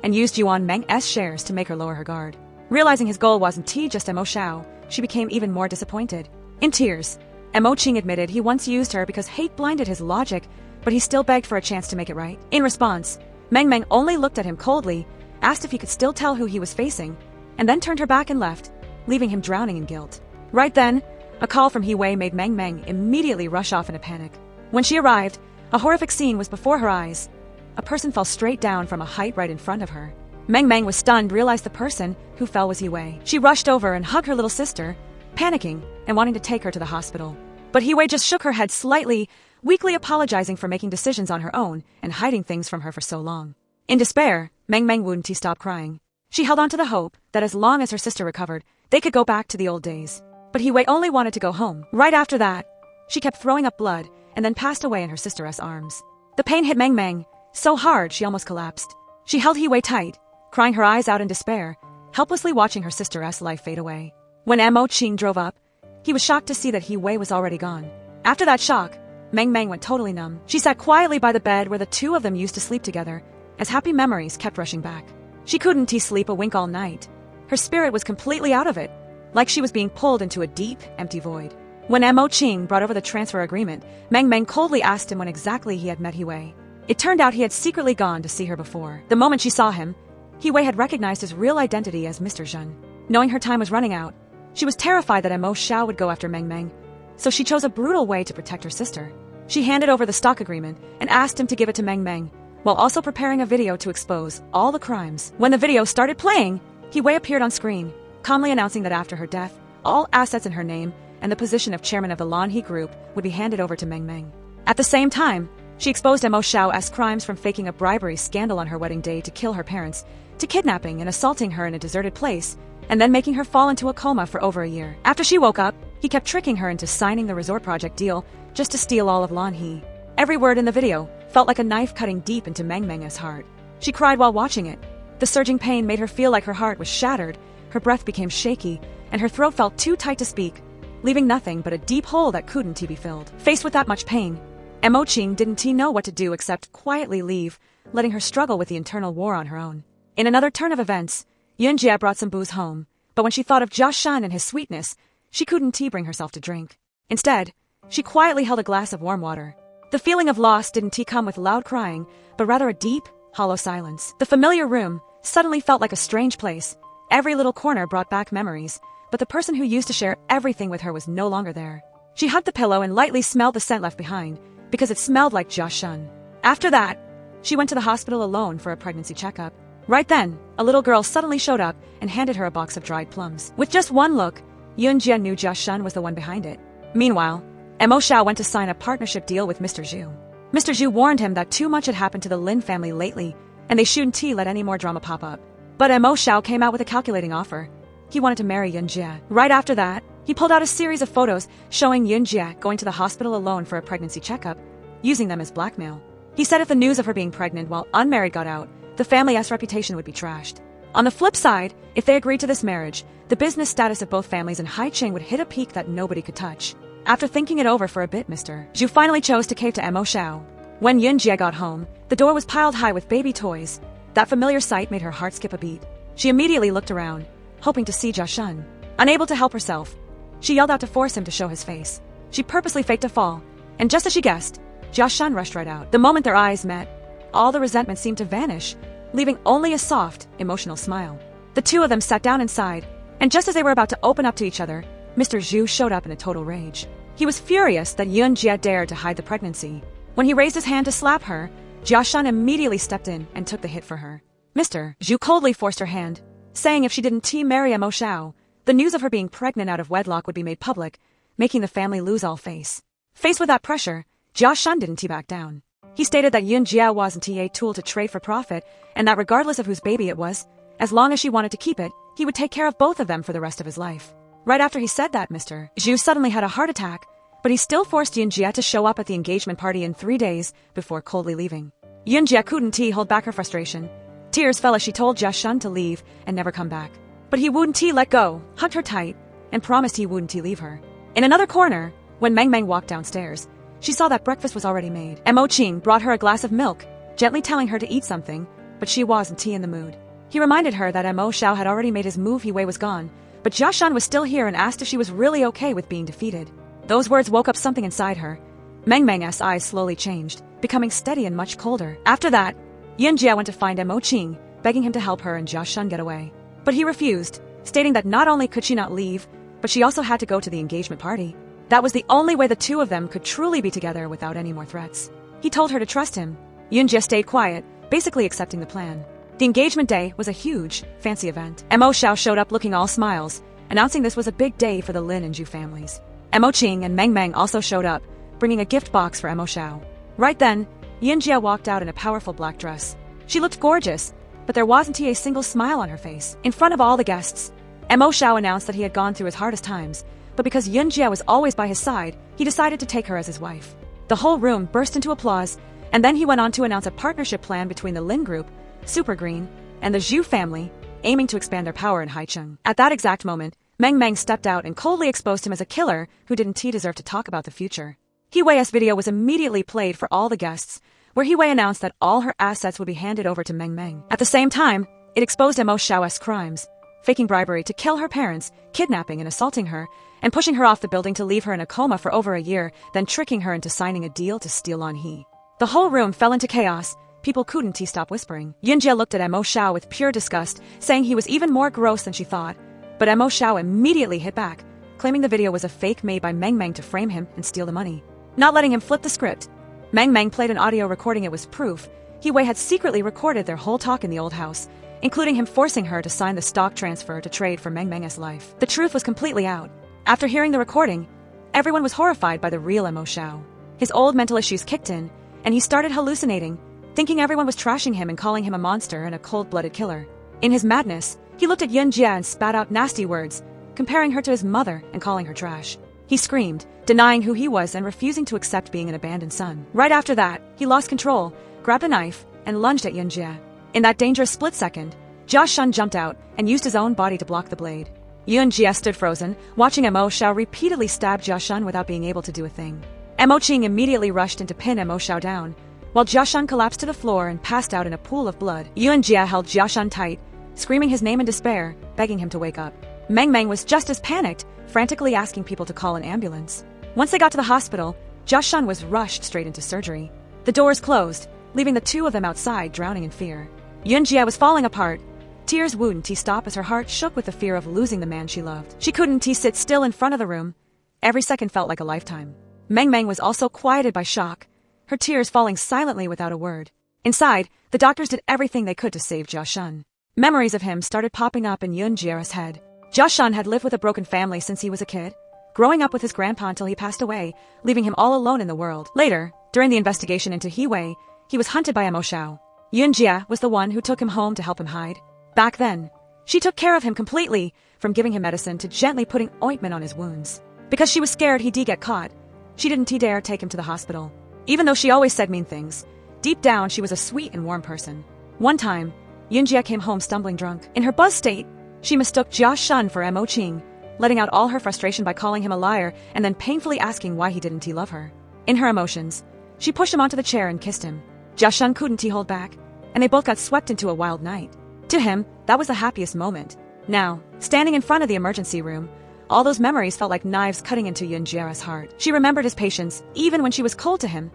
and used Yuan Meng's shares to make her lower her guard. Realizing his goal wasn't just Mo Xiao, she became even more disappointed. In tears, Mo Qing admitted he once used her because hate blinded his logic, but he still begged for a chance to make it right. In response, Meng Meng only looked at him coldly, asked if he could still tell who he was facing, and then turned her back and left, leaving him drowning in guilt. Right then, a call from He Wei made Meng Meng immediately rush off in a panic. When she arrived, a horrific scene was before her eyes. A person fell straight down from a height right in front of her. Meng Meng was stunned, realized the person who fell was He Wei. She rushed over and hugged her little sister, panicking and wanting to take her to the hospital. But He Wei just shook her head slightly, weakly apologizing for making decisions on her own and hiding things from her for so long. In despair, Meng Meng wouldn't stop crying. She held on to the hope that as long as her sister recovered, they could go back to the old days. But He Wei only wanted to go home. Right after that, she kept throwing up blood and then passed away in her sister's arms. The pain hit Meng Meng so hard she almost collapsed. She held He Wei tight, crying her eyes out in despair, helplessly watching her sister's life fade away. When Mo Qing drove up, he was shocked to see that He Wei was already gone. After that shock, Meng Meng went totally numb. She sat quietly by the bed where the two of them used to sleep together, as happy memories kept rushing back. She couldn't sleep a wink all night. Her spirit was completely out of it, like she was being pulled into a deep, empty void. When Mo Qing brought over the transfer agreement, Meng Meng coldly asked him when exactly he had met He Wei. It turned out he had secretly gone to see her before. The moment she saw him, He Wei had recognized his real identity as Mr. Zhen. Knowing her time was running out, she was terrified that Mo Xiao would go after Meng Meng, so she chose a brutal way to protect her sister. She handed over the stock agreement and asked him to give it to Meng Meng, while also preparing a video to expose all the crimes. When the video started playing, He Wei appeared on screen, calmly announcing that after her death, all assets in her name and the position of chairman of the Lan He Group would be handed over to Meng Meng. At the same time, she exposed Mo Xiao's crimes from faking a bribery scandal on her wedding day to kill her parents, to kidnapping and assaulting her in a deserted place, and then making her fall into a coma for over a year. After she woke up, he kept tricking her into signing the resort project deal just to steal all of Lan He. Every word in the video felt like a knife cutting deep into Meng Meng's heart. She cried while watching it. The surging pain made her feel like her heart was shattered, her breath became shaky, and her throat felt too tight to speak, leaving nothing but a deep hole that couldn't be filled. Faced with that much pain, Mo Qing didn't know what to do except quietly leave, letting her struggle with the internal war on her own. In another turn of events, Yunjie brought some booze home, but when she thought of Jia Shan and his sweetness, she couldn't bring herself to drink. Instead, she quietly held a glass of warm water. The feeling of loss didn't come with loud crying, but rather a deep, hollow silence. The familiar room suddenly felt like a strange place. Every little corner brought back memories, but the person who used to share everything with her was no longer there. She hugged the pillow and lightly smelled the scent left behind, because it smelled like Jia Shan. After that, she went to the hospital alone for a pregnancy checkup. Right then, a little girl suddenly showed up and handed her a box of dried plums. With just one look, Yunjie knew Jia Shan was the one behind it. Meanwhile, Mo Xiao went to sign a partnership deal with Mr. Zhu. Mr. Zhu warned him that too much had happened to the Lin family lately, and they shouldn't let any more drama pop up. But Mo Xiao came out with a calculating offer. He wanted to marry Yunjie. Right after that, he pulled out a series of photos showing Yunjie going to the hospital alone for a pregnancy checkup, using them as blackmail. He said if the news of her being pregnant while unmarried got out, the family's reputation would be trashed. On the flip side, if they agreed to this marriage, the business status of both families in Haicheng would hit a peak that nobody could touch. After thinking it over for a bit, Mr. Zhu finally chose to cave to Mo Xiao. When Yunjie got home, the door was piled high with baby toys. That familiar sight made her heart skip a beat. She immediately looked around, hoping to see Jia Shan. Unable to help herself, she yelled out to force him to show his face. She purposely faked a fall, and just as she guessed, Jia Shan rushed right out. The moment their eyes met, all the resentment seemed to vanish, leaving only a soft, emotional smile. The two of them sat down inside, and just as they were about to open up to each other, Mr. Zhu showed up in a total rage. He was furious that Yunjie dared to hide the pregnancy. When he raised his hand to slap her, Jia Shan immediately stepped in and took the hit for her. Mr. Zhu coldly forced her hand, saying if she didn't marry Mo Xiao, the news of her being pregnant out of wedlock would be made public, making the family lose all face. Faced with that pressure, Jia Shan didn't back down. He stated that Yunjie wasn't a tool to trade for profit, and that regardless of whose baby it was, as long as she wanted to keep it, he would take care of both of them for the rest of his life. Right after he said that, Mr. Zhu suddenly had a heart attack, but he still forced Yunjie to show up at the engagement party in 3 days before coldly leaving. Yunjie couldn't hold back her frustration. Tears fell as she told Jia Shan to leave and never come back. But he wouldn't let go, hugged her tight, and promised he wouldn't leave her. In another corner, when Meng Meng walked downstairs, she saw that breakfast was already made. Mo Qing brought her a glass of milk, gently telling her to eat something, but she wasn't in the mood. He reminded her that Mo Xiao had already made his move. He Wei was gone, but Jia Shan was still here and asked if she was really okay with being defeated. Those words woke up something inside her. Meng Meng's eyes slowly changed, becoming steady and much colder. After that, Yunjie went to find Mo Qing, begging him to help her and Jia Shan get away. But he refused, stating that not only could she not leave, but she also had to go to the engagement party. That was the only way the two of them could truly be together without any more threats. He told her to trust him. Yunjie stayed quiet, basically accepting the plan. The engagement day was a huge, fancy event. Mo Xiao showed up looking all smiles, announcing this was a big day for the Lin and Zhu families. Mo Qing and Meng Meng also showed up, bringing a gift box for Mo Xiao. Right then, Yunjie walked out in a powerful black dress. She looked gorgeous, but there wasn't a single smile on her face. In front of all the guests, Mo Xiao announced that he had gone through his hardest times, but because Yun Jie was always by his side, he decided to take her as his wife. The whole room burst into applause, and then he went on to announce a partnership plan between the Lin Group, Super Green, and the Zhu family, aiming to expand their power in Haicheng. At that exact moment, Meng Meng stepped out and coldly exposed him as a killer who didn't deserve to talk about the future. He Wei's video was immediately played for all the guests, where He Wei announced that all her assets would be handed over to Meng Meng. At the same time, it exposed Mo Xiao's crimes, faking bribery to kill her parents, kidnapping and assaulting her, and pushing her off the building to leave her in a coma for over a year, then tricking her into signing a deal to steal on He. The whole room fell into chaos. People couldn't stop whispering. Yunjie looked at Mo Xiao with pure disgust, saying he was even more gross than she thought. But Mo Xiao immediately hit back, claiming the video was a fake made by Meng Meng to frame him and steal the money. Not letting him flip the script, Meng Meng played an audio recording. It was proof He Wei had secretly recorded their whole talk in the old house, including him forcing her to sign the stock transfer to trade for Meng Meng's life. The truth was completely out. After hearing the recording, everyone was horrified by the real Mo Xiao. His old mental issues kicked in, and he started hallucinating, thinking everyone was trashing him and calling him a monster and a cold-blooded killer. In his madness, he looked at Yun Jie and spat out nasty words, comparing her to his mother and calling her trash. He screamed, denying who he was and refusing to accept being an abandoned son. Right after that, he lost control, grabbed a knife, and lunged at Yun Jie. In that dangerous split second, Jia Shun jumped out and used his own body to block the blade. Yun Jie stood frozen, watching Mo Xiao repeatedly stab Jia Shun without being able to do a thing. Mo Qing immediately rushed in to pin Mo Xiao down, while Jia Shun collapsed to the floor and passed out in a pool of blood. Yun Jie held Jia Shun tight, screaming his name in despair, begging him to wake up. Meng Meng was just as panicked, frantically asking people to call an ambulance. Once they got to the hospital, Jia Shun was rushed straight into surgery. The doors closed, leaving the two of them outside drowning in fear. Yun Jie was falling apart. Tears wouldn't stop as her heart shook with the fear of losing the man she loved. She couldn't sit still in front of the room. Every second felt like a lifetime. Meng Meng was also quieted by shock, her tears falling silently without a word. Inside, the doctors did everything they could to save Jia Shun. Memories of him started popping up in Yun Jie's head. Jia Shun had lived with a broken family since he was a kid, growing up with his grandpa until he passed away, leaving him all alone in the world. Later, during the investigation into He Wei, he was hunted by Mo Xiao. Yun Jie was the one who took him home to help him hide. Back then, she took care of him completely, from giving him medicine to gently putting ointment on his wounds. Because she was scared he'd get caught, she didn't dare take him to the hospital. Even though she always said mean things, deep down she was a sweet and warm person. One time, Yun Jie came home stumbling drunk. In her buzz state, she mistook Jia Shun for Mo Qing, letting out all her frustration by calling him a liar and then painfully asking why he didn't love her. In her emotions, she pushed him onto the chair and kissed him. Jia Shun couldn't hold back, and they both got swept into a wild night. To him, that was the happiest moment. Now, standing in front of the emergency room, all those memories felt like knives cutting into Yun Jie's heart. She remembered his patience, even when she was cold to him.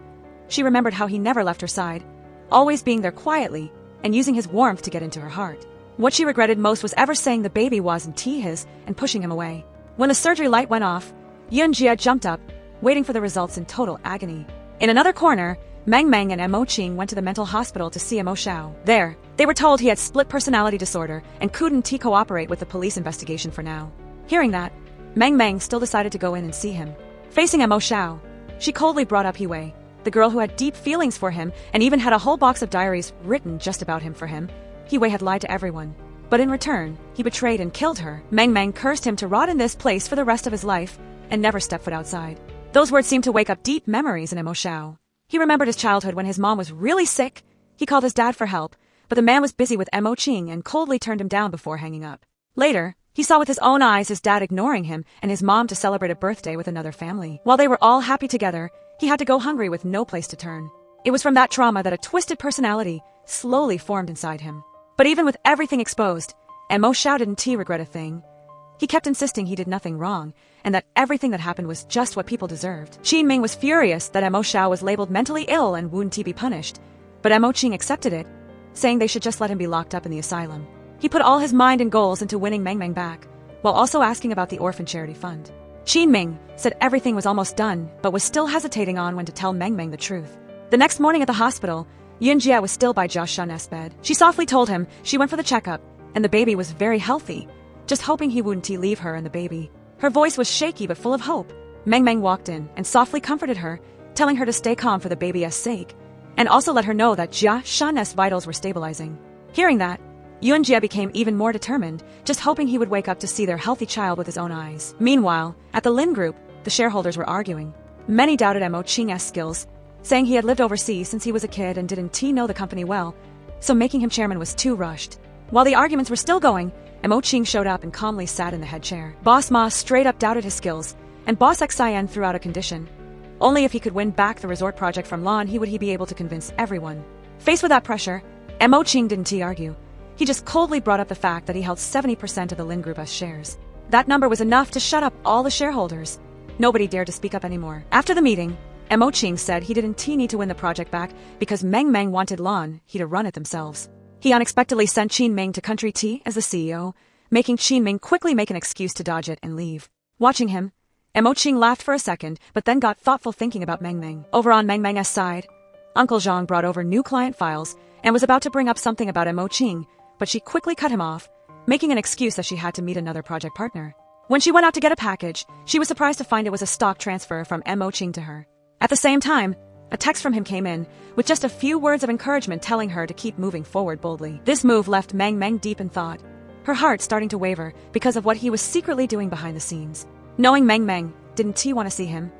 She remembered how he never left her side, always being there quietly, and using his warmth to get into her heart. What she regretted most was ever saying the baby wasn't his and pushing him away. When the surgery light went off, Yun Jie jumped up, waiting for the results in total agony. In another corner, Meng Meng and Mo Qing went to the mental hospital to see Mo Xiao. There, they were told he had split personality disorder and couldn't cooperate with the police investigation for now. Hearing that, Meng Meng still decided to go in and see him. Facing Mo Xiao, she coldly brought up He Wei, the girl who had deep feelings for him and even had a whole box of diaries written just about him for him. He Wei had lied to everyone, but in return, he betrayed and killed her. Meng Meng cursed him to rot in this place for the rest of his life and never step foot outside. Those words seemed to wake up deep memories in Mo Xiao. He remembered his childhood when his mom was really sick. He called his dad for help, but the man was busy with Mo Qing and coldly turned him down before hanging up. Later, he saw with his own eyes his dad ignoring him and his mom to celebrate a birthday with another family. While they were all happy together, he had to go hungry with no place to turn. It was from that trauma that a twisted personality slowly formed inside him. But even with everything exposed, Mo Xiao didn't regret a thing. He kept insisting he did nothing wrong, and that everything that happened was just what people deserved. Qin Ming was furious that Mo Xiao was labeled mentally ill and wouldn't be punished, but Mo Qing accepted it, saying they should just let him be locked up in the asylum. He put all his mind and goals into winning Meng Meng back, while also asking about the orphan charity fund. Qin Ming said everything was almost done, but was still hesitating on when to tell Meng Meng the truth. The next morning at the hospital, Yun Jie was still by Jia Shun's bed. She softly told him she went for the checkup, and the baby was very healthy, just hoping he wouldn't leave her and the baby. Her voice was shaky but full of hope. Meng Meng walked in and softly comforted her, telling her to stay calm for the baby's sake, and also let her know that Jia Shun's vitals were stabilizing. Hearing that, Yoonjia became even more determined, just hoping he would wake up to see their healthy child with his own eyes. Meanwhile, at the Lin Group, the shareholders were arguing. Many doubted Mo Ching's skills, saying he had lived overseas since he was a kid and didn't know the company well, so making him chairman was too rushed. While the arguments were still going, Mo Ching showed up and calmly sat in the head chair. Boss Ma straight up doubted his skills, and Boss Xian threw out a condition. Only if he could win back the resort project from Lan would he be able to convince everyone. Faced with that pressure, Mo Ching didn't argue. He just coldly brought up the fact that he held 70% of the Lin Group as shares. That number was enough to shut up all the shareholders. Nobody dared to speak up anymore. After the meeting, Mo Ching said he didn't need to win the project back because Meng Meng wanted Lan to run it themselves. He unexpectedly sent Qin Ming to Country Tea as the CEO, making Qin Ming quickly make an excuse to dodge it and leave. Watching him, Mo Ching laughed for a second but then got thoughtful thinking about Meng Meng. Over on Meng Meng's side, Uncle Zhang brought over new client files and was about to bring up something about Mo Ching, but she quickly cut him off, making an excuse that she had to meet another project partner. When she went out to get a package, she was surprised to find it was a stock transfer from Mo Ching to her. At the same time, a text from him came in, with just a few words of encouragement telling her to keep moving forward boldly. This move left Meng Meng deep in thought, her heart starting to waver because of what he was secretly doing behind the scenes. Knowing Meng Meng didn't want to see him,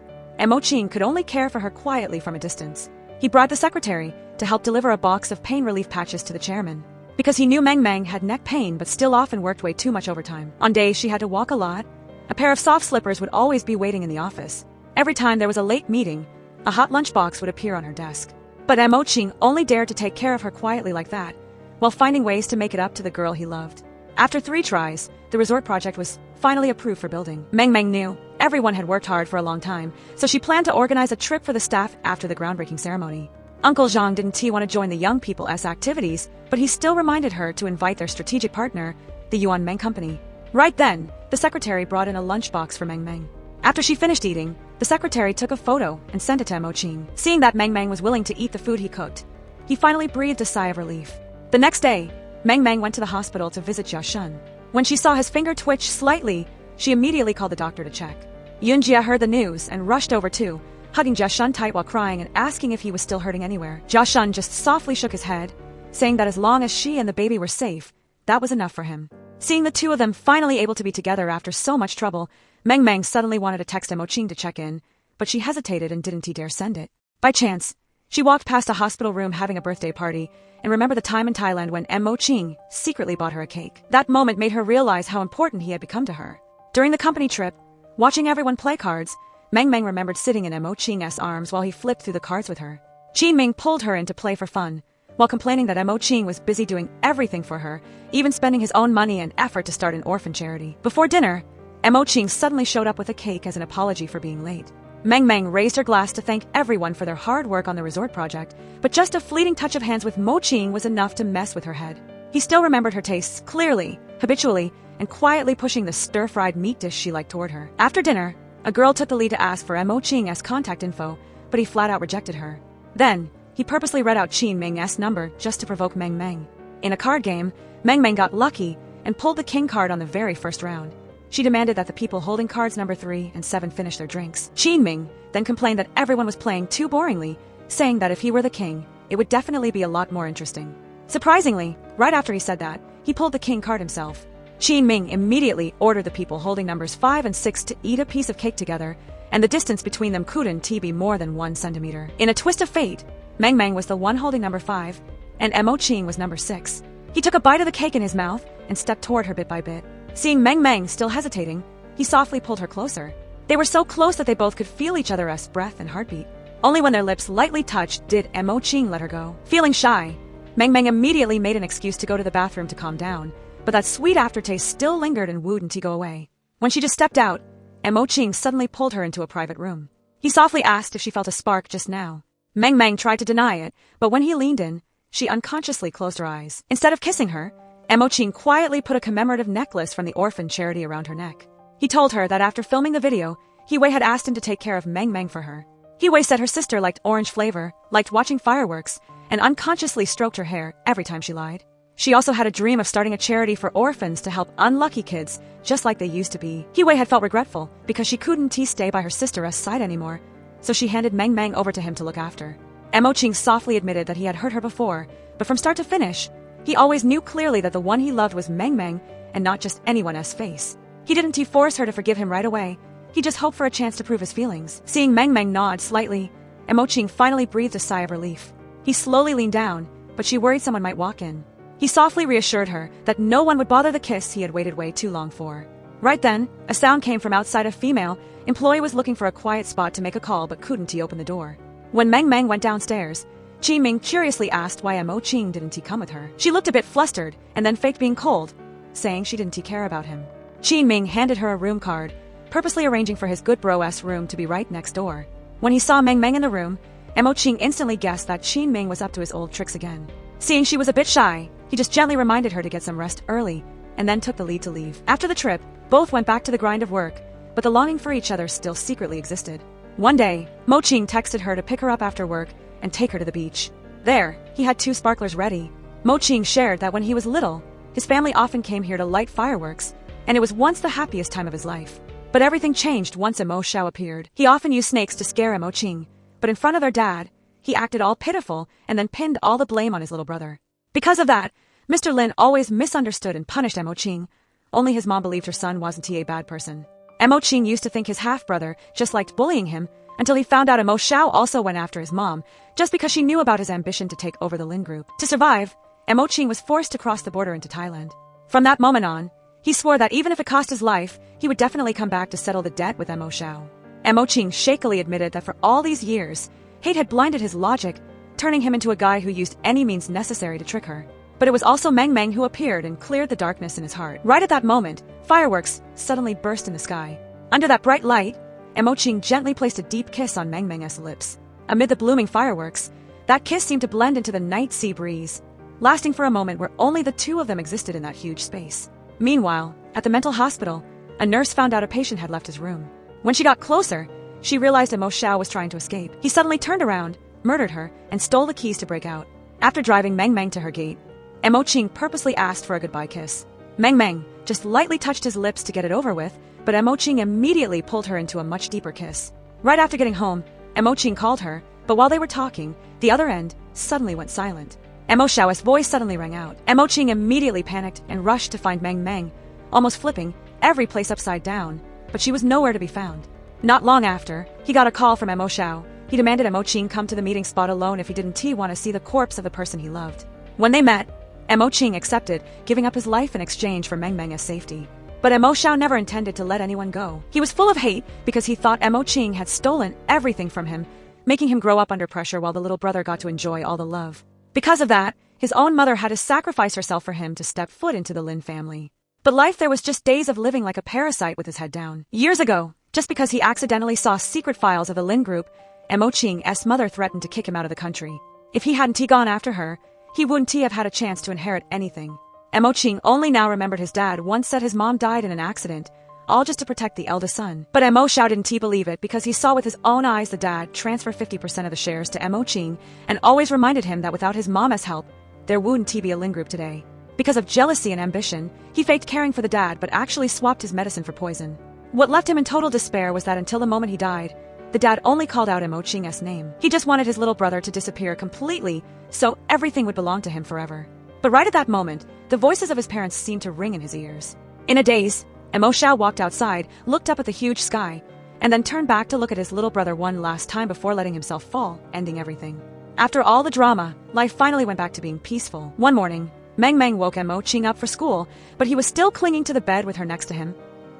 Mo Ching could only care for her quietly from a distance. He bribed the secretary to help deliver a box of pain relief patches to the chairman, because he knew Meng Meng had neck pain but still often worked way too much overtime. On days she had to walk a lot, a pair of soft slippers would always be waiting in the office. Every time there was a late meeting, a hot lunchbox would appear on her desk. But Mo Ching only dared to take care of her quietly like that, while finding ways to make it up to the girl he loved. After 3 tries, the resort project was finally approved for building. Meng Meng knew everyone had worked hard for a long time, so she planned to organize a trip for the staff after the groundbreaking ceremony. Uncle Zhang didn't want to join the young people's activities, but he still reminded her to invite their strategic partner, the Yuan Meng Company. Right then, the secretary brought in a lunchbox for Meng Meng. After she finished eating, the secretary took a photo and sent it to Mo Ching. Seeing that Meng Meng was willing to eat the food he cooked, he finally breathed a sigh of relief. The next day, Meng Meng went to the hospital to visit Jia Shun. When she saw his finger twitch slightly, she immediately called the doctor to check. Yoonjia heard the news and rushed over too, hugging Jia Shun tight while crying and asking if he was still hurting anywhere. Jia Shun just softly shook his head, saying that as long as she and the baby were safe, that was enough for him. Seeing the two of them finally able to be together after so much trouble, Meng Meng suddenly wanted to text Mo Ching to check in, but she hesitated and didn't dare send it. By chance, she walked past a hospital room having a birthday party and remembered the time in Thailand when Mo Ching secretly bought her a cake. That moment made her realize how important he had become to her. During the company trip, watching everyone play cards, Meng Meng remembered sitting in Mo Ching's arms while he flipped through the cards with her. Qin Ming pulled her into play for fun, while complaining that Mo Ching was busy doing everything for her, even spending his own money and effort to start an orphan charity. Before dinner, Mo Ching suddenly showed up with a cake as an apology for being late. Meng Meng raised her glass to thank everyone for their hard work on the resort project, but just a fleeting touch of hands with Mo Ching was enough to mess with her head. He still remembered her tastes clearly, habitually, and quietly pushing the stir-fried meat dish she liked toward her. After dinner, a girl took the lead to ask for Mo Ching's contact info, but he flat out rejected her. Then, he purposely read out Qin Ming's number just to provoke Meng Meng. In a card game, Meng Meng got lucky and pulled the king card on the very first round. She demanded that the people holding cards number 3 and 7 finish their drinks. Qin Ming then complained that everyone was playing too boringly, saying that if he were the king, it would definitely be a lot more interesting. Surprisingly, right after he said that, he pulled the king card himself. Qin Ming immediately ordered the people holding numbers 5 and 6 to eat a piece of cake together, and the distance between them couldn't be more than 1 centimeter. In a twist of fate, Meng Meng was the one holding number 5, and Mo Ching was number 6. He took a bite of the cake in his mouth and stepped toward her bit by bit. Seeing Meng Meng still hesitating, he softly pulled her closer. They were so close that they both could feel each other's breath and heartbeat. Only when their lips lightly touched did Mo Ching let her go. Feeling shy, Meng Meng immediately made an excuse to go to the bathroom to calm down, but that sweet aftertaste still lingered and wouldn't go away. When she just stepped out, Mo Ching suddenly pulled her into a private room. He softly asked if she felt a spark just now. Meng Meng tried to deny it, but when he leaned in, she unconsciously closed her eyes. Instead of kissing her, Mo Ching quietly put a commemorative necklace from the orphan charity around her neck. He told her that after filming the video, Hiwei had asked him to take care of Meng Meng for her. Hiwei said her sister liked orange flavor, liked watching fireworks, and unconsciously stroked her hair every time she lied. She also had a dream of starting a charity for orphans to help unlucky kids, just like they used to be. Hiwei had felt regretful because she couldn't stay by her sister's side anymore, so she handed Meng Meng over to him to look after. Mo Ching softly admitted that he had hurt her before, but from start to finish, He always knew clearly that the one he loved was Meng Meng and not just anyone else's face. He didn't force her to forgive him right away. He just hoped for a chance to prove his feelings. Seeing Meng Meng nod slightly, Emoching finally breathed a sigh of relief. He slowly leaned down, but she worried someone might walk in. He softly reassured her that no one would bother the kiss he had waited way too long for. Right then, a sound came from outside. A female employee was looking for a quiet spot to make a call but couldn't open the door. When Meng Meng went downstairs, Qi Ming curiously asked why Emoching didn't come with her. She looked a bit flustered and then faked being cold, saying she didn't care about him. Qi Ming handed her a room card, purposely arranging for his good bro-ass room to be right next door. When he saw Meng Meng in the room, Emoching instantly guessed that Qi Ming was up to his old tricks again. Seeing she was a bit shy, he just gently reminded her to get some rest early, and then took the lead to leave. After the trip, both went back to the grind of work, but the longing for each other still secretly existed. One day, Moching texted her to pick her up after work and take her to the beach. There, he had 2 sparklers ready. Moching shared that when he was little, his family often came here to light fireworks, and it was once the happiest time of his life. But everything changed once Mo Xiao appeared. He often used snakes to scare Emoching, but in front of their dad, he acted all pitiful and then pinned all the blame on his little brother. Because of that, Mr. Lin always misunderstood and punished Emoching. Only his mom believed her son wasn't a bad person. Emoching used to think his half-brother just liked bullying him until he found out Mo Xiao also went after his mom just because she knew about his ambition to take over the Lin group. To survive, Emoching was forced to cross the border into Thailand. From that moment on, he swore that even if it cost his life, he would definitely come back to settle the debt with Mo Xiao. Emoching shakily admitted that for all these years, hate had blinded his logic, turning him into a guy who used any means necessary to trick her. But it was also Meng Meng who appeared and cleared the darkness in his heart. Right at that moment, fireworks suddenly burst in the sky. Under that bright light, Emoching gently placed a deep kiss on Meng Meng's lips. Amid the blooming fireworks, that kiss seemed to blend into the night sea breeze, lasting for a moment where only the 2 of them existed in that huge space. Meanwhile, at the mental hospital, a nurse found out a patient had left his room. When she got closer, she realized Mo Xiao was trying to escape. He suddenly turned around, murdered her, and stole the keys to break out. After driving Meng Meng to her gate, Emoching purposely asked for a goodbye kiss. Meng Meng just lightly touched his lips to get it over with, but Emoching immediately pulled her into a much deeper kiss. Right after getting home, Emoching called her, but while they were talking, the other end suddenly went silent. Mo Xiao's voice suddenly rang out. Emoching immediately panicked and rushed to find Meng Meng, almost flipping every place upside down, but she was nowhere to be found. Not long after, he got a call from Mo Xiao. He demanded Emoching come to the meeting spot alone if he didn't want to see the corpse of the person he loved. When they met, Emoching accepted, giving up his life in exchange for Meng Meng's safety. But Mo Xiao never intended to let anyone go. He was full of hate because he thought Emoching had stolen everything from him, making him grow up under pressure while the little brother got to enjoy all the love. Because of that, his own mother had to sacrifice herself for him to step foot into the Lin family. But life there was just days of living like a parasite with his head down. Years ago, just because he accidentally saw secret files of the Lin group, Emoching's mother threatened to kick him out of the country. If he hadn't gone after her, he wouldn't have had a chance to inherit anything. Emoching only now remembered his dad once said his mom died in an accident, all just to protect the eldest son. But Mo Xiao didn't believe it because he saw with his own eyes the dad transfer 50% of the shares to Emoching and always reminded him that without his mom's help, there wouldn't be a Lin group today. Because of jealousy and ambition, he faked caring for the dad but actually swapped his medicine for poison. What left him in total despair was that until the moment he died, the dad only called out Emoching's name. He just wanted his little brother to disappear completely, so everything would belong to him forever. But right at that moment, the voices of his parents seemed to ring in his ears. In a daze, Mo Xiao walked outside, looked up at the huge sky, and then turned back to look at his little brother one last time before letting himself fall, ending everything. After all the drama, life finally went back to being peaceful. One morning, Meng Meng woke Emoching up for school, but he was still clinging to the bed with her next to him.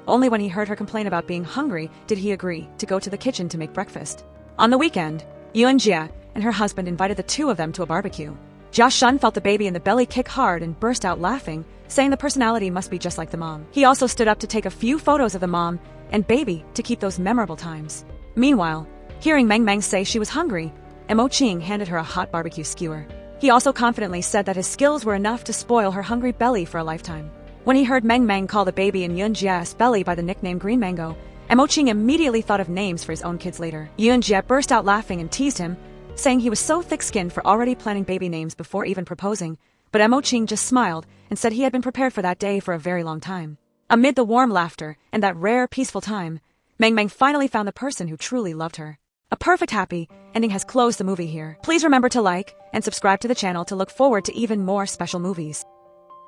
Only when he heard her complain about being hungry did he agree to go to the kitchen to make breakfast. On the weekend, Yuanjia and her husband invited the 2 of them to a barbecue. Jia Shun felt the baby in the belly kick hard and burst out laughing, saying the personality must be just like the mom. He also stood up to take a few photos of the mom and baby to keep those memorable times. Meanwhile, hearing Meng Meng say she was hungry, Emoching handed her a hot barbecue skewer. He also confidently said that his skills were enough to spoil her hungry belly for a lifetime. When he heard Meng Meng call the baby in Yunjia's belly by the nickname Green Mango, Emoching immediately thought of names for his own kids later. Yunjia burst out laughing and teased him, saying he was so thick-skinned for already planning baby names before even proposing, but Emoching just smiled and said he had been prepared for that day for a very long time. Amid the warm laughter and that rare, peaceful time, Meng Meng finally found the person who truly loved her. A perfect happy ending has closed the movie here. Please remember to like and subscribe to the channel to look forward to even more special movies.